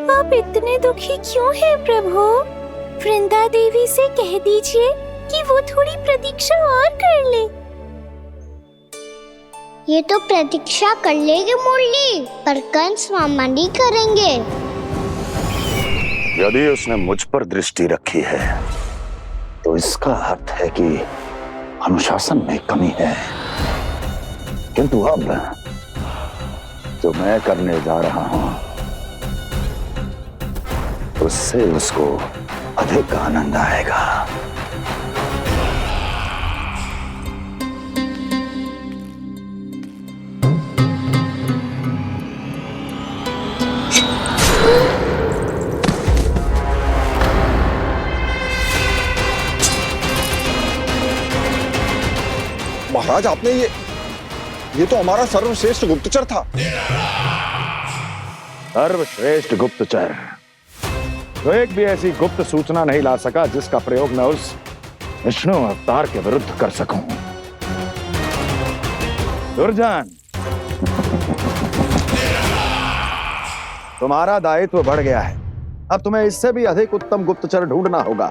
आप इतने दुखी क्यों हैं प्रभु? वृंदा देवी से कह दीजिए कि वो थोड़ी प्रतीक्षा और कर ले। ये तो प्रतीक्षा कर लेगी मुरली, पर कंस मामा नहीं करेंगे। यदि उसने मुझ पर दृष्टि रखी है तो इसका अर्थ है कि अनुशासन में कमी है। किंतु अब जो मैं करने जा रहा हूं उससे उसको अधिक आनंद आएगा। महाराज, आपने ये तो हमारा सर्वश्रेष्ठ गुप्तचर था। सर्वश्रेष्ठ गुप्तचर तो एक भी ऐसी गुप्त सूचना नहीं ला सका जिसका प्रयोग मैं उस विष्णु अवतार के विरुद्ध कर सकूं। दुर्जन, तुम्हारा दायित्व बढ़ गया है। अब तुम्हें इससे भी अधिक उत्तम गुप्तचर ढूंढना होगा,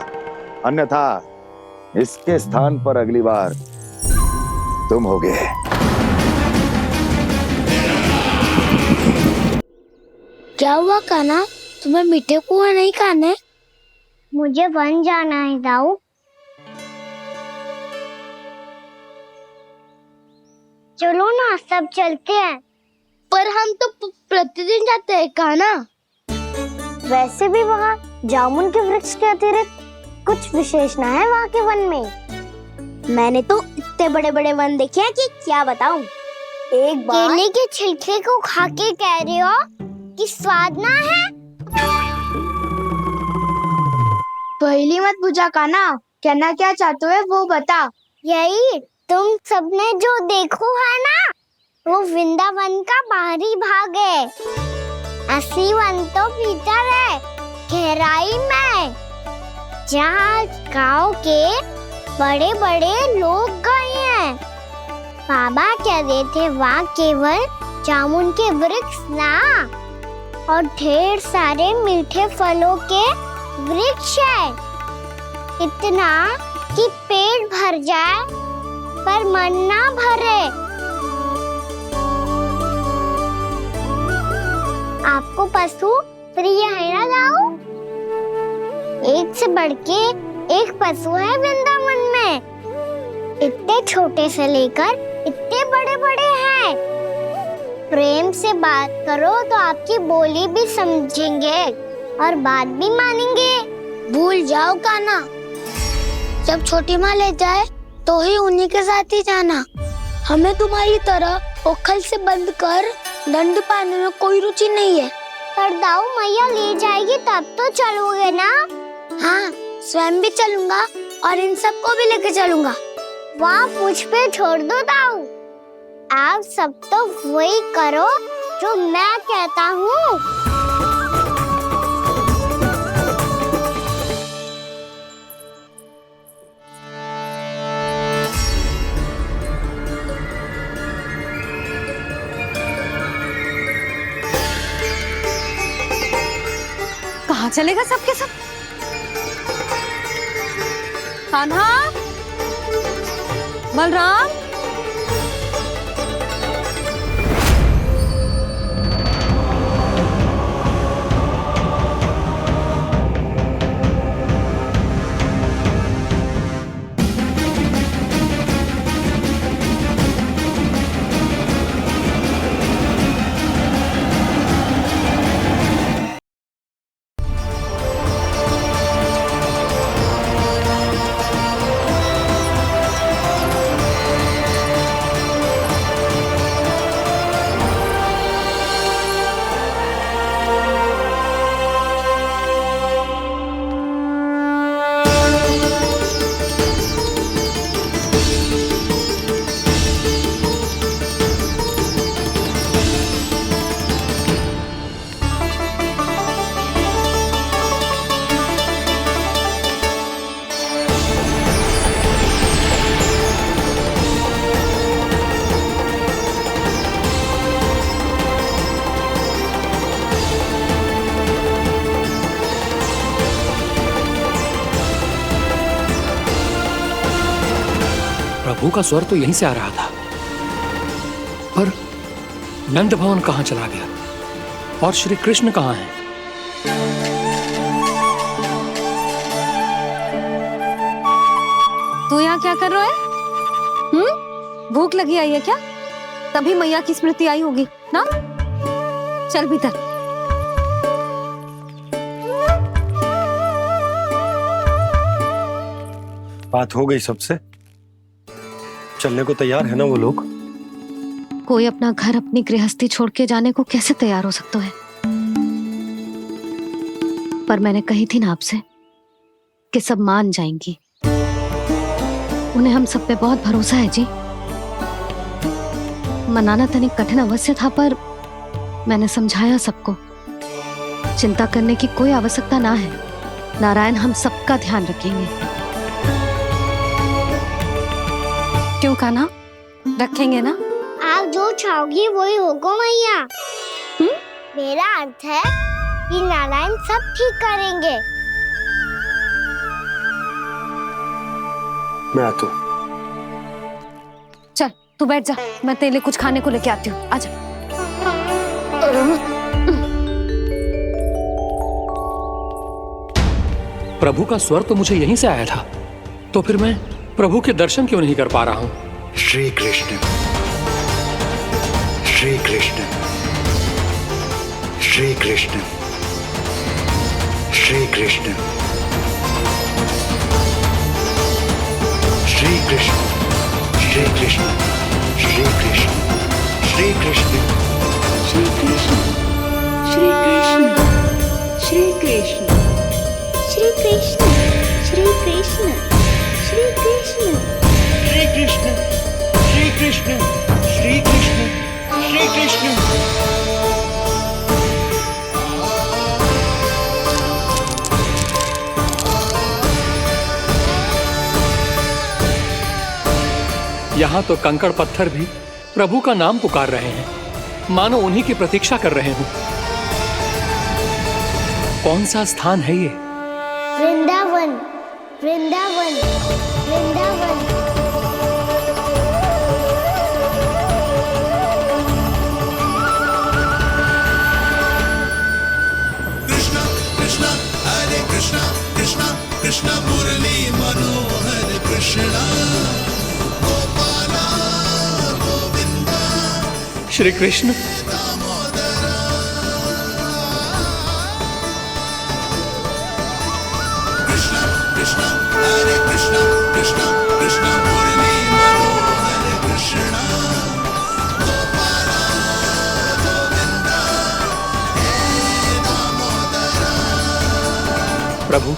अन्यथा इसके स्थान पर अगली बार तुम होगे। क्या हुआ कान्हा, तुम्हें मीठे पुए नहीं खाने? मुझे बन जाना है दाऊ। चलो ना, सब चलते हैं। पर हम तो प्रतिदिन जाते हैं कान्हा। वैसे भी वहाँ जामुन के वृक्ष के अतिरिक्त कुछ विशेष ना है वहाँ के वन में। मैंने तो इतने बड़े बड़े वन देखे हैं कि क्या बताऊं। एक बार केले के छिलके को खा के कह रहे हो कि स्वाद ना है? पहली मत पूछा काना, कहना क्या चाहते हो वो बता। यही तुम सबने जो देखो है ना, वो वृंदावन का बाहरी भाग है। असली वन तो भीतर है, गहराई में, जहाँ गांव के बड़े बड़े लोग गए हैं। बाबा कहते थे वहाँ केवल जामुन के वृक्ष ना, और ढेर सारे मीठे फलों के वृक्ष है, इतना कि पेट भर जाए पर मन ना भरे। आपको पशु प्रिय है ना दाऊ? एक से बढ़ के एक पशु है वृंदावन में, इतने छोटे से लेकर इतने बड़े बड़े हैं। प्रेम से बात करो तो आपकी बोली भी समझेंगे और बात भी मानेंगे। भूल जाओ काना, जब छोटी माँ ले जाए तो ही उन्हीं के साथ ही जाना। हमें तुम्हारी तरह ओखल से बंद कर दंड पाने में कोई रुचि नहीं है। पर दाऊ मैया ले जाएगी तब तो चलोगे ना? हाँ, स्वयं भी चलूंगा और इन सबको भी लेके चलूंगा। वहाँ मुझ पे छोड़ दो दाऊ, आप सब तो वही करो जो मैं कहता हूँ। कहाँ चलेगा सबके सब? कान्हा, बलराम, प्रभु का स्वर तो यहीं से आ रहा था, पर नंद भवन कहाँ चला गया और श्री कृष्ण कहाँ हैं? तू यहाँ क्या कर रहा है? भूख लगी आई है क्या? तभी मैया की स्मृति आई होगी ना? चल भीतर। बात हो गई सबसे? चलने को तैयार है ना वो लोग? कोई अपना घर अपनी गृहस्थी छोड़ के जाने को कैसे तैयार हो सकता है? पर मैंने कही थी ना आपसे कि सब मान जाएंगी। उन्हें हम सब पे बहुत भरोसा है जी। मनाना तनिक कठिन अवश्य था, पर मैंने समझाया सबको। चिंता करने की कोई आवश्यकता ना है, नारायण हम सबका ध्यान रखेंगे। क्यों कान्हा, रखेंगे ना? आप जो चाहोगी वही होगा मैया। मेरा अर्थ है कि नारायण सब ठीक करेंगे। मैं आता हूँ। चल तू बैठ जा, मैं तेरे लिए कुछ खाने को लेके आती हूँ। आजा। प्रभु का स्वर तो मुझे यहीं से आया था, तो फिर मैं प्रभु के दर्शन क्यों नहीं कर पा रहा हूँ? श्री कृष्ण, श्री कृष्ण, श्री कृष्ण, श्री कृष्ण, श्री कृष्ण, श्री कृष्ण, श्री कृष्ण, श्री कृष्ण, श्री कृष्ण, श्री कृष्ण, श्री कृष्ण, श्री कृष्ण। श्री कृष्ण श्री कृष्ण श्री कृष्ण श्री कृष्ण श्री कृष्ण श्री कृष्ण। यहाँ तो कंकड़ पत्थर भी प्रभु का नाम पुकार रहे हैं, मानो उन्हीं की प्रतीक्षा कर रहे हो। कौन सा स्थान है ये? वृंदावन वृंदावन वृंदावन। कृष्णा कृष्णा हरे कृष्णा कृष्णा कृष्णा मुरली मनोहर कृष्णा गोपाला गोविंदा। श्री कृष्ण कृष्णा हरे कृष्णा कृष्णा कृष्णा मुरली मनोहर कृष्णा गोपाला गोविंदा हे दामोदरा। प्रभु,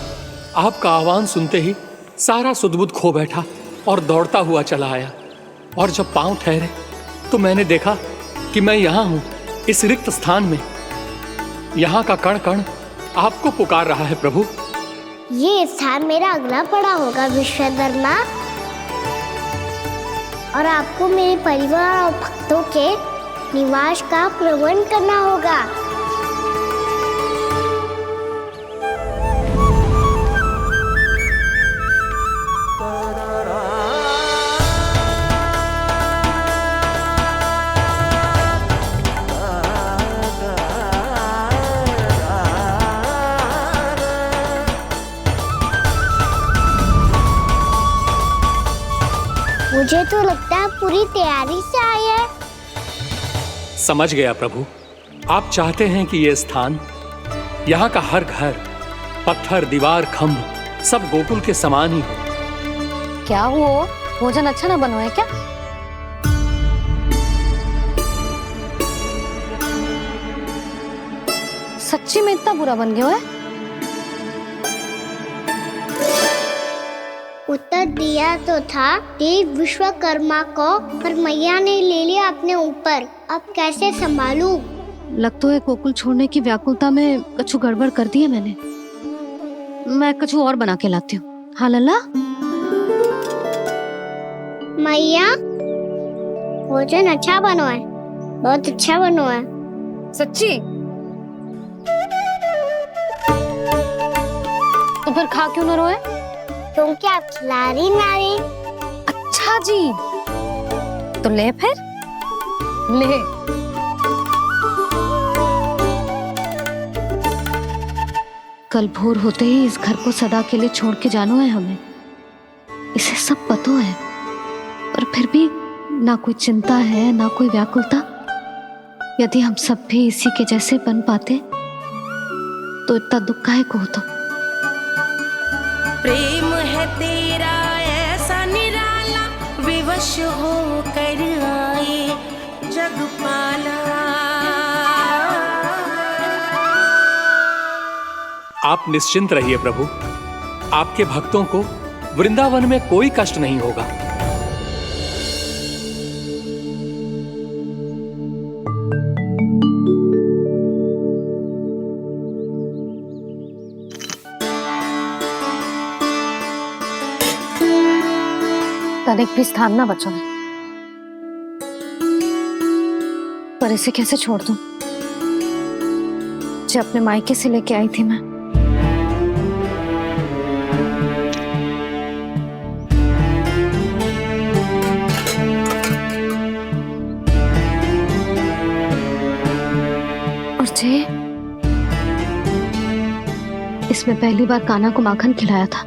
आपका आह्वान सुनते ही सारा सुध-बुध खो बैठा और दौड़ता हुआ चला आया। और जब पांव ठहरे तो मैंने देखा कि मैं यहाँ हूँ, इस रिक्त स्थान में। यहाँ का कण कण आपको पुकार रहा है प्रभु। ये स्थान मेरा अगला पड़ा होगा विश्वकर्मा, और आपको मेरे परिवार और भक्तों के निवास का प्रबंध करना होगा। मुझे तो लगता है पूरी तैयारी से आए हैं। समझ गया प्रभु, आप चाहते हैं कि ये स्थान, यहाँ का हर घर, पत्थर, दीवार, खम्भ सब गोकुल के समान ही हो। क्या हुआ? भोजन अच्छा ना बना है क्या? सच्ची में इतना बुरा बन गया है? उत्तर दिया तो था देव विश्वकर्मा को, पर मैया ने ले लिया अपने ऊपर। अब कैसे संभालूं? लगता है गोकुल छोड़ने की व्याकुलता में कछु गड़बड़ कर दी है मैंने। मैं कछु और बना के लाती हूँ। हाँ लल्ला? मैया, भोजन अच्छा बना है, बहुत अच्छा बना है। सच्ची? तो फिर खा क्यों न रोए? क्योंकि आप खिला रही ना रही। अच्छा जी, तो ले फिर ले। कल भोर होते ही इस घर को सदा के लिए छोड़ के जाना है हमें। इसे सब पता है, पर फिर भी ना कोई चिंता है ना कोई व्याकुलता। यदि हम सब भी इसी के जैसे बन पाते तो इतना दुख काहे को होता। प्रेम है तेरा ऐसा निराला, विवश हो कर आए जगपाला। आप निश्चिंत रहिए प्रभु, आपके भक्तों को वृंदावन में कोई कष्ट नहीं होगा। तनिक भी स्थान ना बचा है, पर इसे कैसे छोड़ दूं? जो अपने मायके से लेके आई थी मैं। और जे इसमें पहली बार कान्हा को माखन खिलाया था।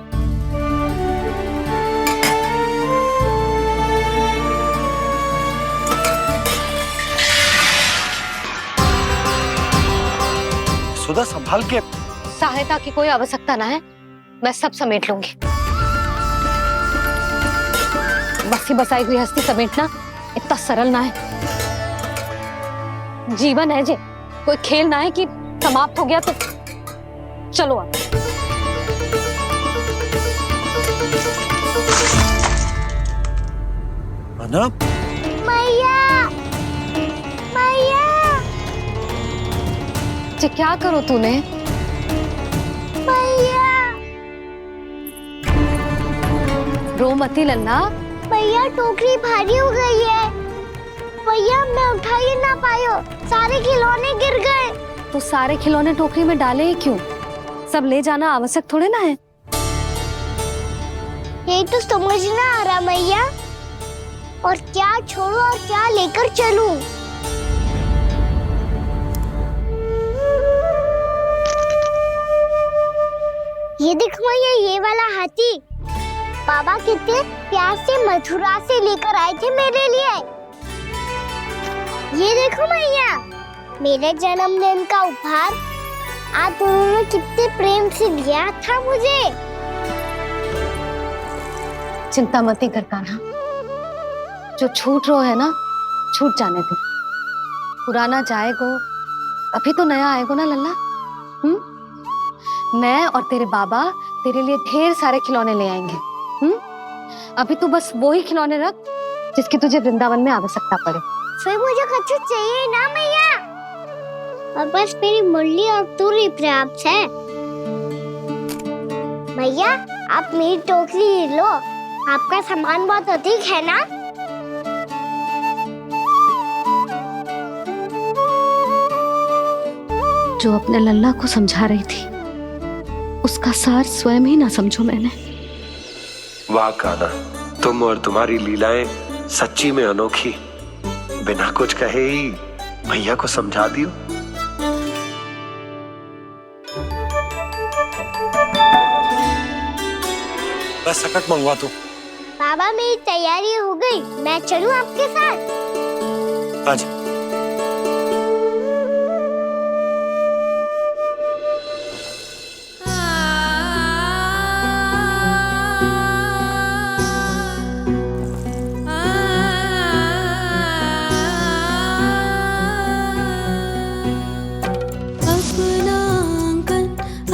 सुधा संभाल के। सहायता की कोई आवश्यकता ना है, मैं सब समेट लूंगी। बसी बसाई गृहस्थी समेटना इतना सरल ना है। जीवन है जे, कोई खेल ना है कि समाप्त हो गया तो चलो आप। आना। मैया, मैया। ये क्या करो तूने? मैया, रो मती लल्ला। भैया टोकरी भारी हो गई है। भैया मैं उठा ही ना पायो, सारे खिलौने गिर गए। तो सारे खिलौने टोकरी में डाले ही क्यों? सब ले जाना आवश्यक थोड़े ना है। यही तो समझ ना आ रहा मैया, और क्या छोड़ू और क्या लेकर चलूं? ये देखो मैया, ये वाला हाथी बाबा कितने प्यार से मथुरा से लेकर आए थे मेरे लिए। ये देखो मैया, मेरे जन्मदिन का उपहार आप उन्होंने कितने प्रेम से दिया था मुझे। चिंता मती कर कान्हा, जो छूट रो है ना, छूट जाने दे। पुराना जाएगो, अभी तो नया आएगो ना लल्ला। मैं और तेरे बाबा तेरे लिए ढेर सारे खिलौने ले आएंगे। अभी तू बस वो ही खिलौने रख जिसकी तुझे वृंदावन में आवश्यकता पड़े। फिर मुझे कुछ चाहिए ना मैया, और बस मेरी मुरली और तू ही पर्याप्त है। मैया आप मेरी टोकरी ले लो, आपका सामान बहुत अधिक है ना। जो अपने लल्ला को समझा रही थी, उसका सार स्वयं ही ना समझो मैंने। वाह कान्हा, तुम और तुम्हारी लीलाएं सच्ची में अनोखी। बिना कुछ कहे ही भैया को समझा दियो। बस सकट मंगवा दो। बाबा मेरी तैयारी हो गई, मैं चलूं आपके साथ? आजा।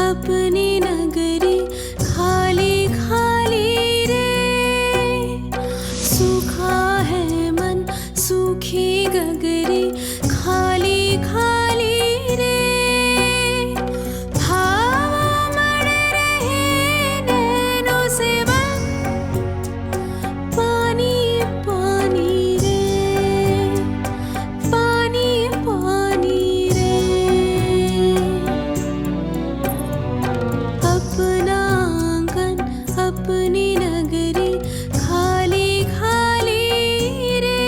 अपनी नगरी खाली खाली रे, सूखा है मन सूखी गगरी खाली खाली रे, भाव मर रहे नैनों से बन पानी पानी रे, पानी पानी रे। अपना आंगन अपनी नगरी खाली खाली रे।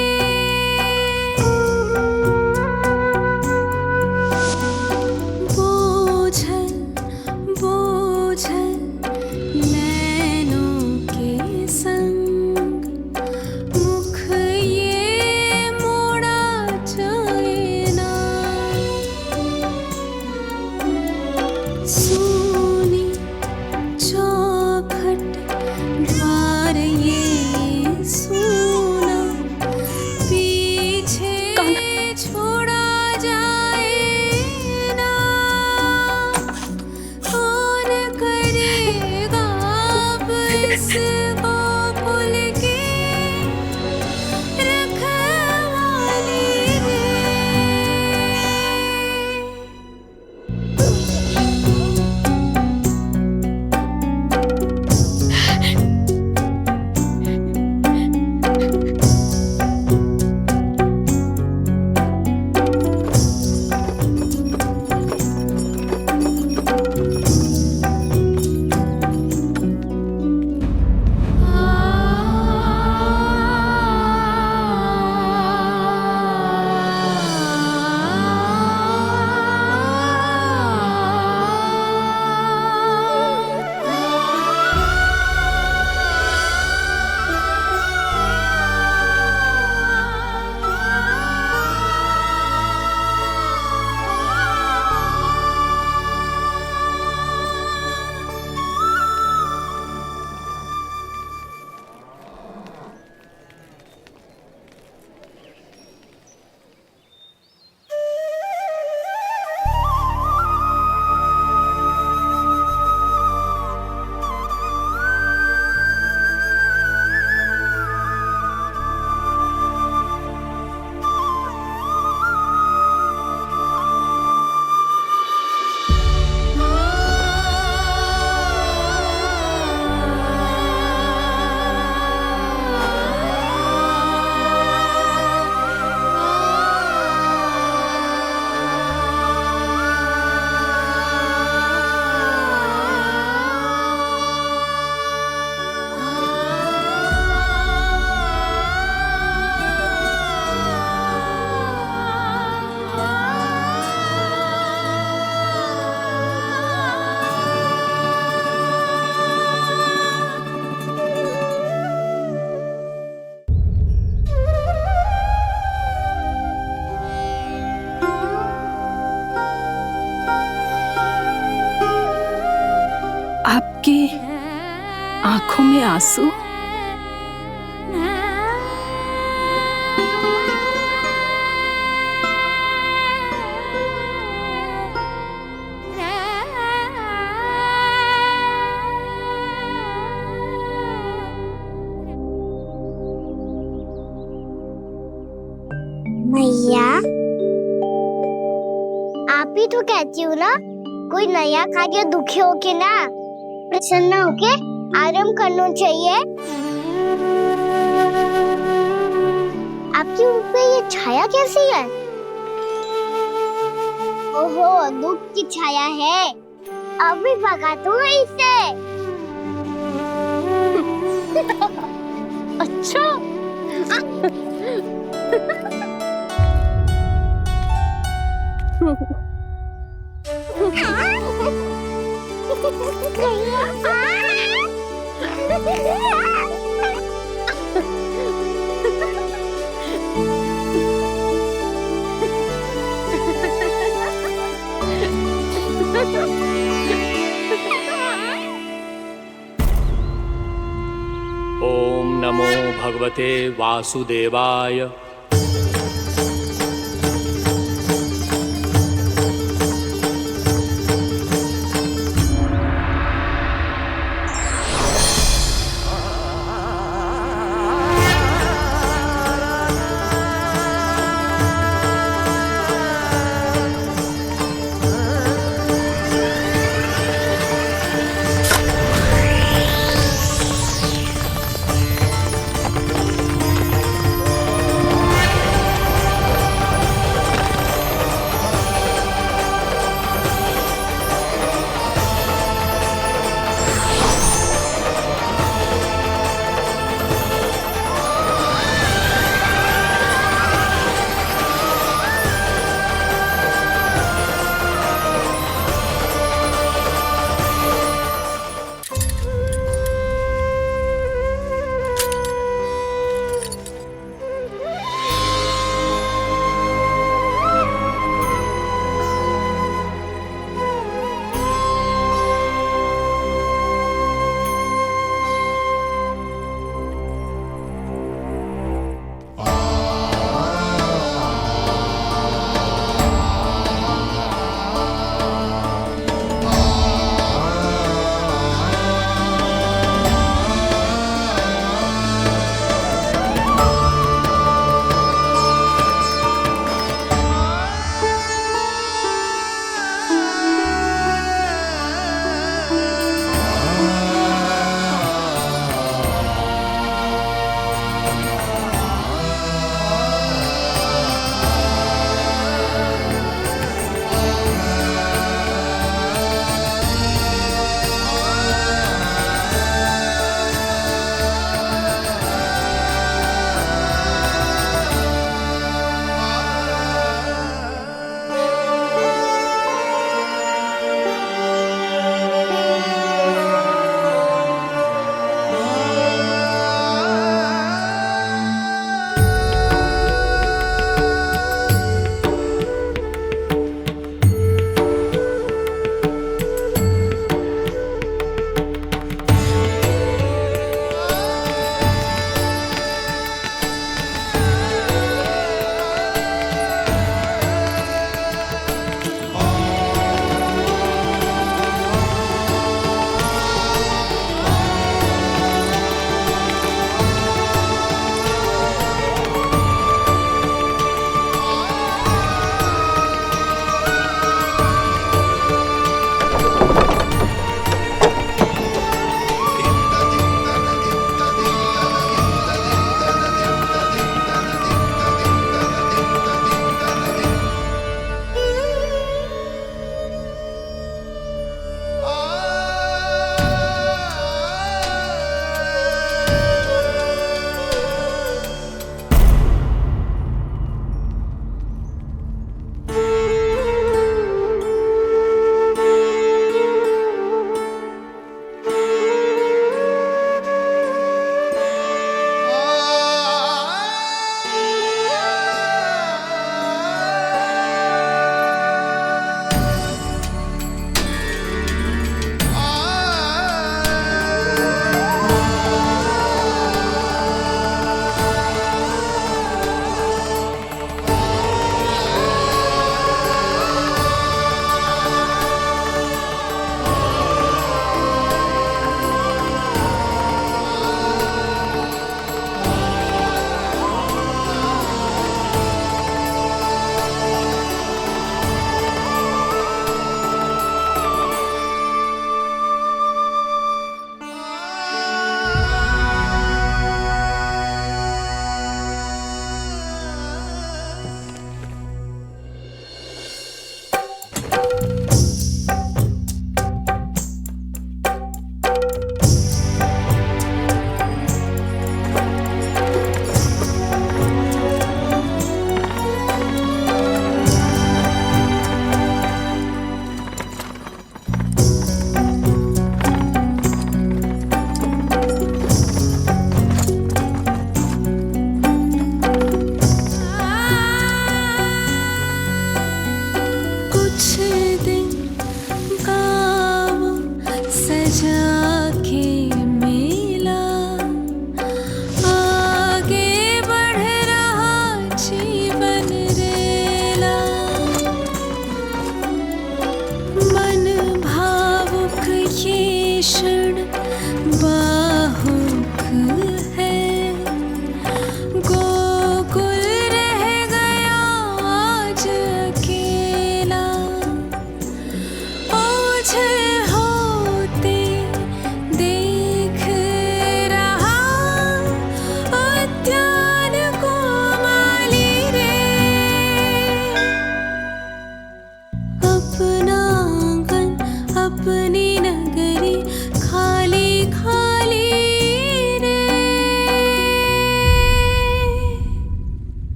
आपकी आंखों में आंसू? मैया, आप ही तो कहती हो ना, कोई नया कार्य दुखी होके ना प्रसन्न होके आराम करना चाहिए। आपकी मुख पे ये छाया कैसी है? ओहो, दुख की छाया है। अभी भगा दूं इसे। अच्छा। ओम नमो भगवते वासुदेवाय।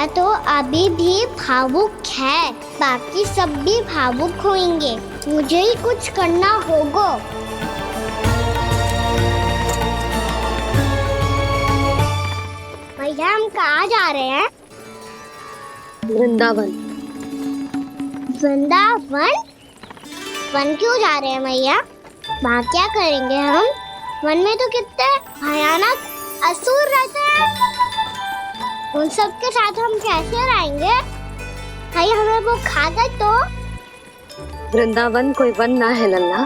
भैया तो अभी भी भावुक है, बाकी सब भी भावुक होंगे। मुझे ही कुछ करना होगा। भैया हम कहाँ जा रहे हैं? वृंदावन। वृंदावन? वन क्यों जा रहे हैं भैया? वहाँ क्या करेंगे हम? वन में तो कितने भयानक असुर रहते हैं। उन सब के साथ हम कैसे रहेंगे? भाई हमें वो खा गए तो? वृंदावन कोई वन ना है लल्ला,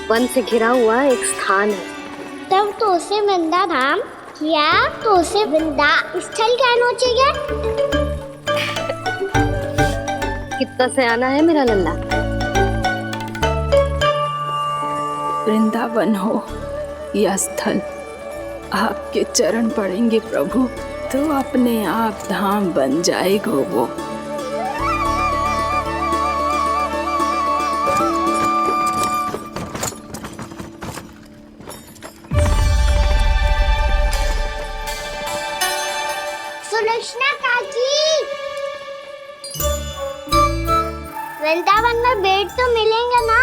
वन से घिरा हुआ एक स्थान है। तब तो उसे वृंदा धाम या तो उसे वृंदा स्थल कहना चाहिए। कितना सयाना है मेरा लल्ला। वृंदावन हो या स्थल, आपके चरण पड़ेंगे प्रभु तो अपने आप धाम बन जाएगा वो। सुलक्षणा काकी, वृंदावन में बेट तो मिलेंगे ना?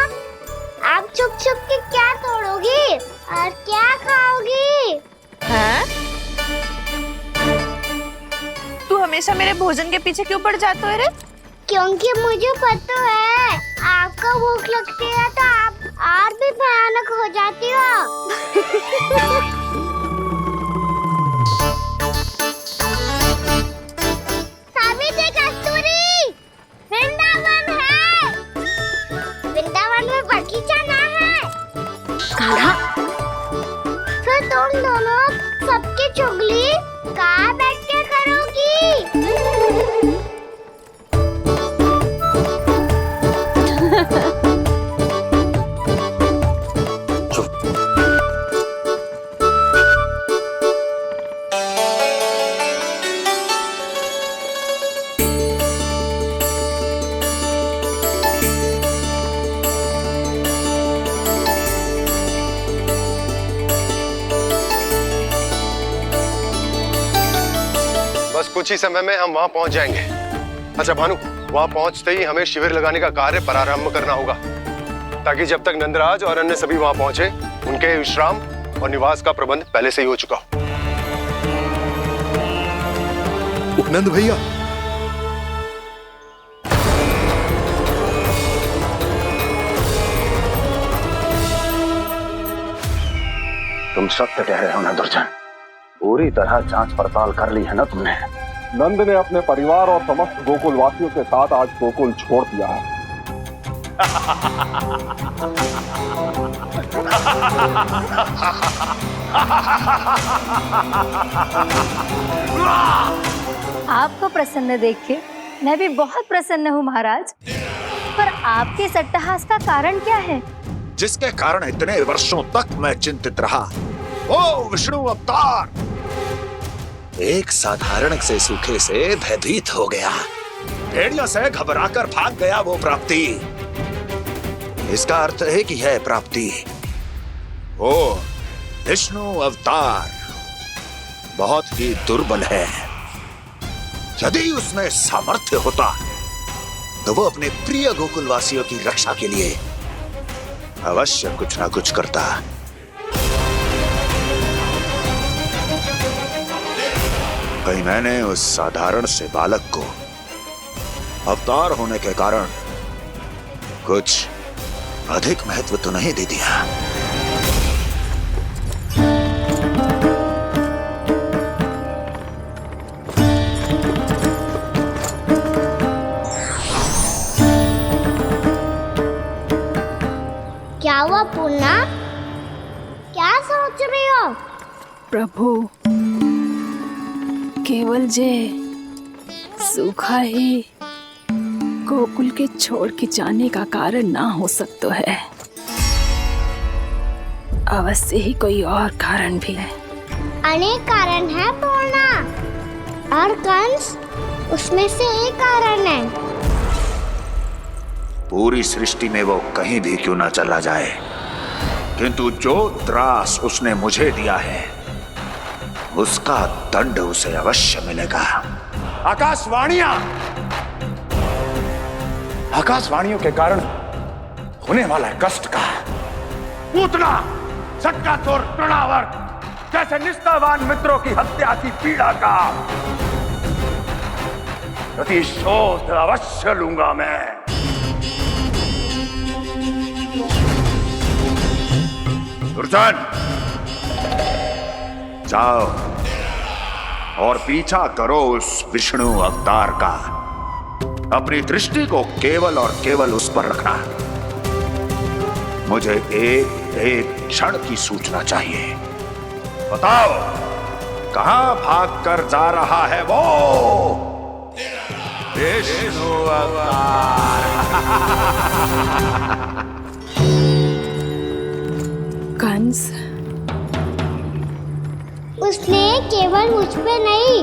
आप छुप छुप के क्या तोड़ोगी और क्या खाओगी? हाँ? तू हमेशा मेरे भोजन के पीछे क्यों पड़ जाता है रे? क्योंकि मुझे पता है आपको भूख लगती है तो आप और भी भयानक हो जाती हो। सावित्री, कस्तूरी, वृंदावन है। वृंदावन में बगीचा ना है। कान्हा, फिर तुम दोनों सबकी चुगली कहाँ बैठ के करोगी? बस कुछ ही समय में हम वहां पहुंच जाएंगे। अच्छा भानु, वहां पहुंचते ही हमें शिविर लगाने का कार्य प्रारंभ करना होगा, ताकि जब तक नंदराज और अन्य सभी वहां पहुंचे उनके विश्राम और निवास का प्रबंध पहले से ही हो चुका हो। उपनंद भैया, तुम सत्य कह रहे हो ना दुर्जन? पूरी तरह जांच पड़ताल कर ली है ना तुमने? नंद ने अपने परिवार और समस्त गोकुल वासियों के साथ आज गोकुल छोड़ दिया है। आपको प्रसन्न देख के मैं भी बहुत प्रसन्न हूँ महाराज। पर आपके इस अट्टहास का कारण क्या है? जिसके कारण इतने वर्षों तक मैं चिंतित रहा, ओ विष्णु अवतार एक साधारण से सूखे से भयभीत हो गया, भेड़ियों से घबराकर भाग गया वो प्राप्ति। इसका अर्थ है कि यह प्राप्ति वो विष्णु अवतार बहुत ही दुर्बल है। यदि उसमें सामर्थ्य होता तो वो अपने प्रिय गोकुलवासियों की रक्षा के लिए अवश्य कुछ ना कुछ करता। कहीं मैंने उस साधारण से बालक को अवतार होने के कारण कुछ अधिक महत्व तो नहीं दे दिया? क्या हुआ पूर्णा? क्या सोच रही हो? प्रभु, केवल जे सूखा ही गोकुल के छोड़ के जाने का कारण ना हो सकता है, अवश्य ही कोई और कारण भी है। अनेक कारण है पूर्णा, और कंस उसमें से एक कारण है। पूरी सृष्टि में वो कहीं भी क्यों ना चला जाए, किंतु जो त्रास उसने मुझे दिया है उसका दंड उसे अवश्य मिलेगा। आकाशवाणियों के कारण होने वाला है कष्ट का, पूतना सटकासुर तृणावर्त जैसे निष्ठावान मित्रों की हत्या की पीड़ा का प्रतिशोध अवश्य लूंगा मैं। दुर्जन, जाओ और पीछा करो उस विष्णु अवतार का। अपनी दृष्टि को केवल और केवल उस पर रखना। मुझे एक एक क्षण की सूचना चाहिए। बताओ, कहां भागकर जा रहा है वो विष्णु अवतार? कंस, उसने केवल मुझ पे नहीं,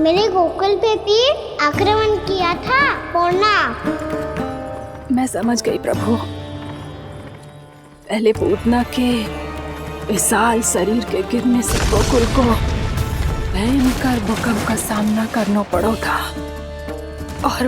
मेरे गोकुल पे भी आक्रमण किया था। पूर्णा, मैं समझ गई प्रभु। पहले पूतना के विशाल शरीर के गिरने से गोकुल को भयंकर भूकंप का सामना करना पड़ा था और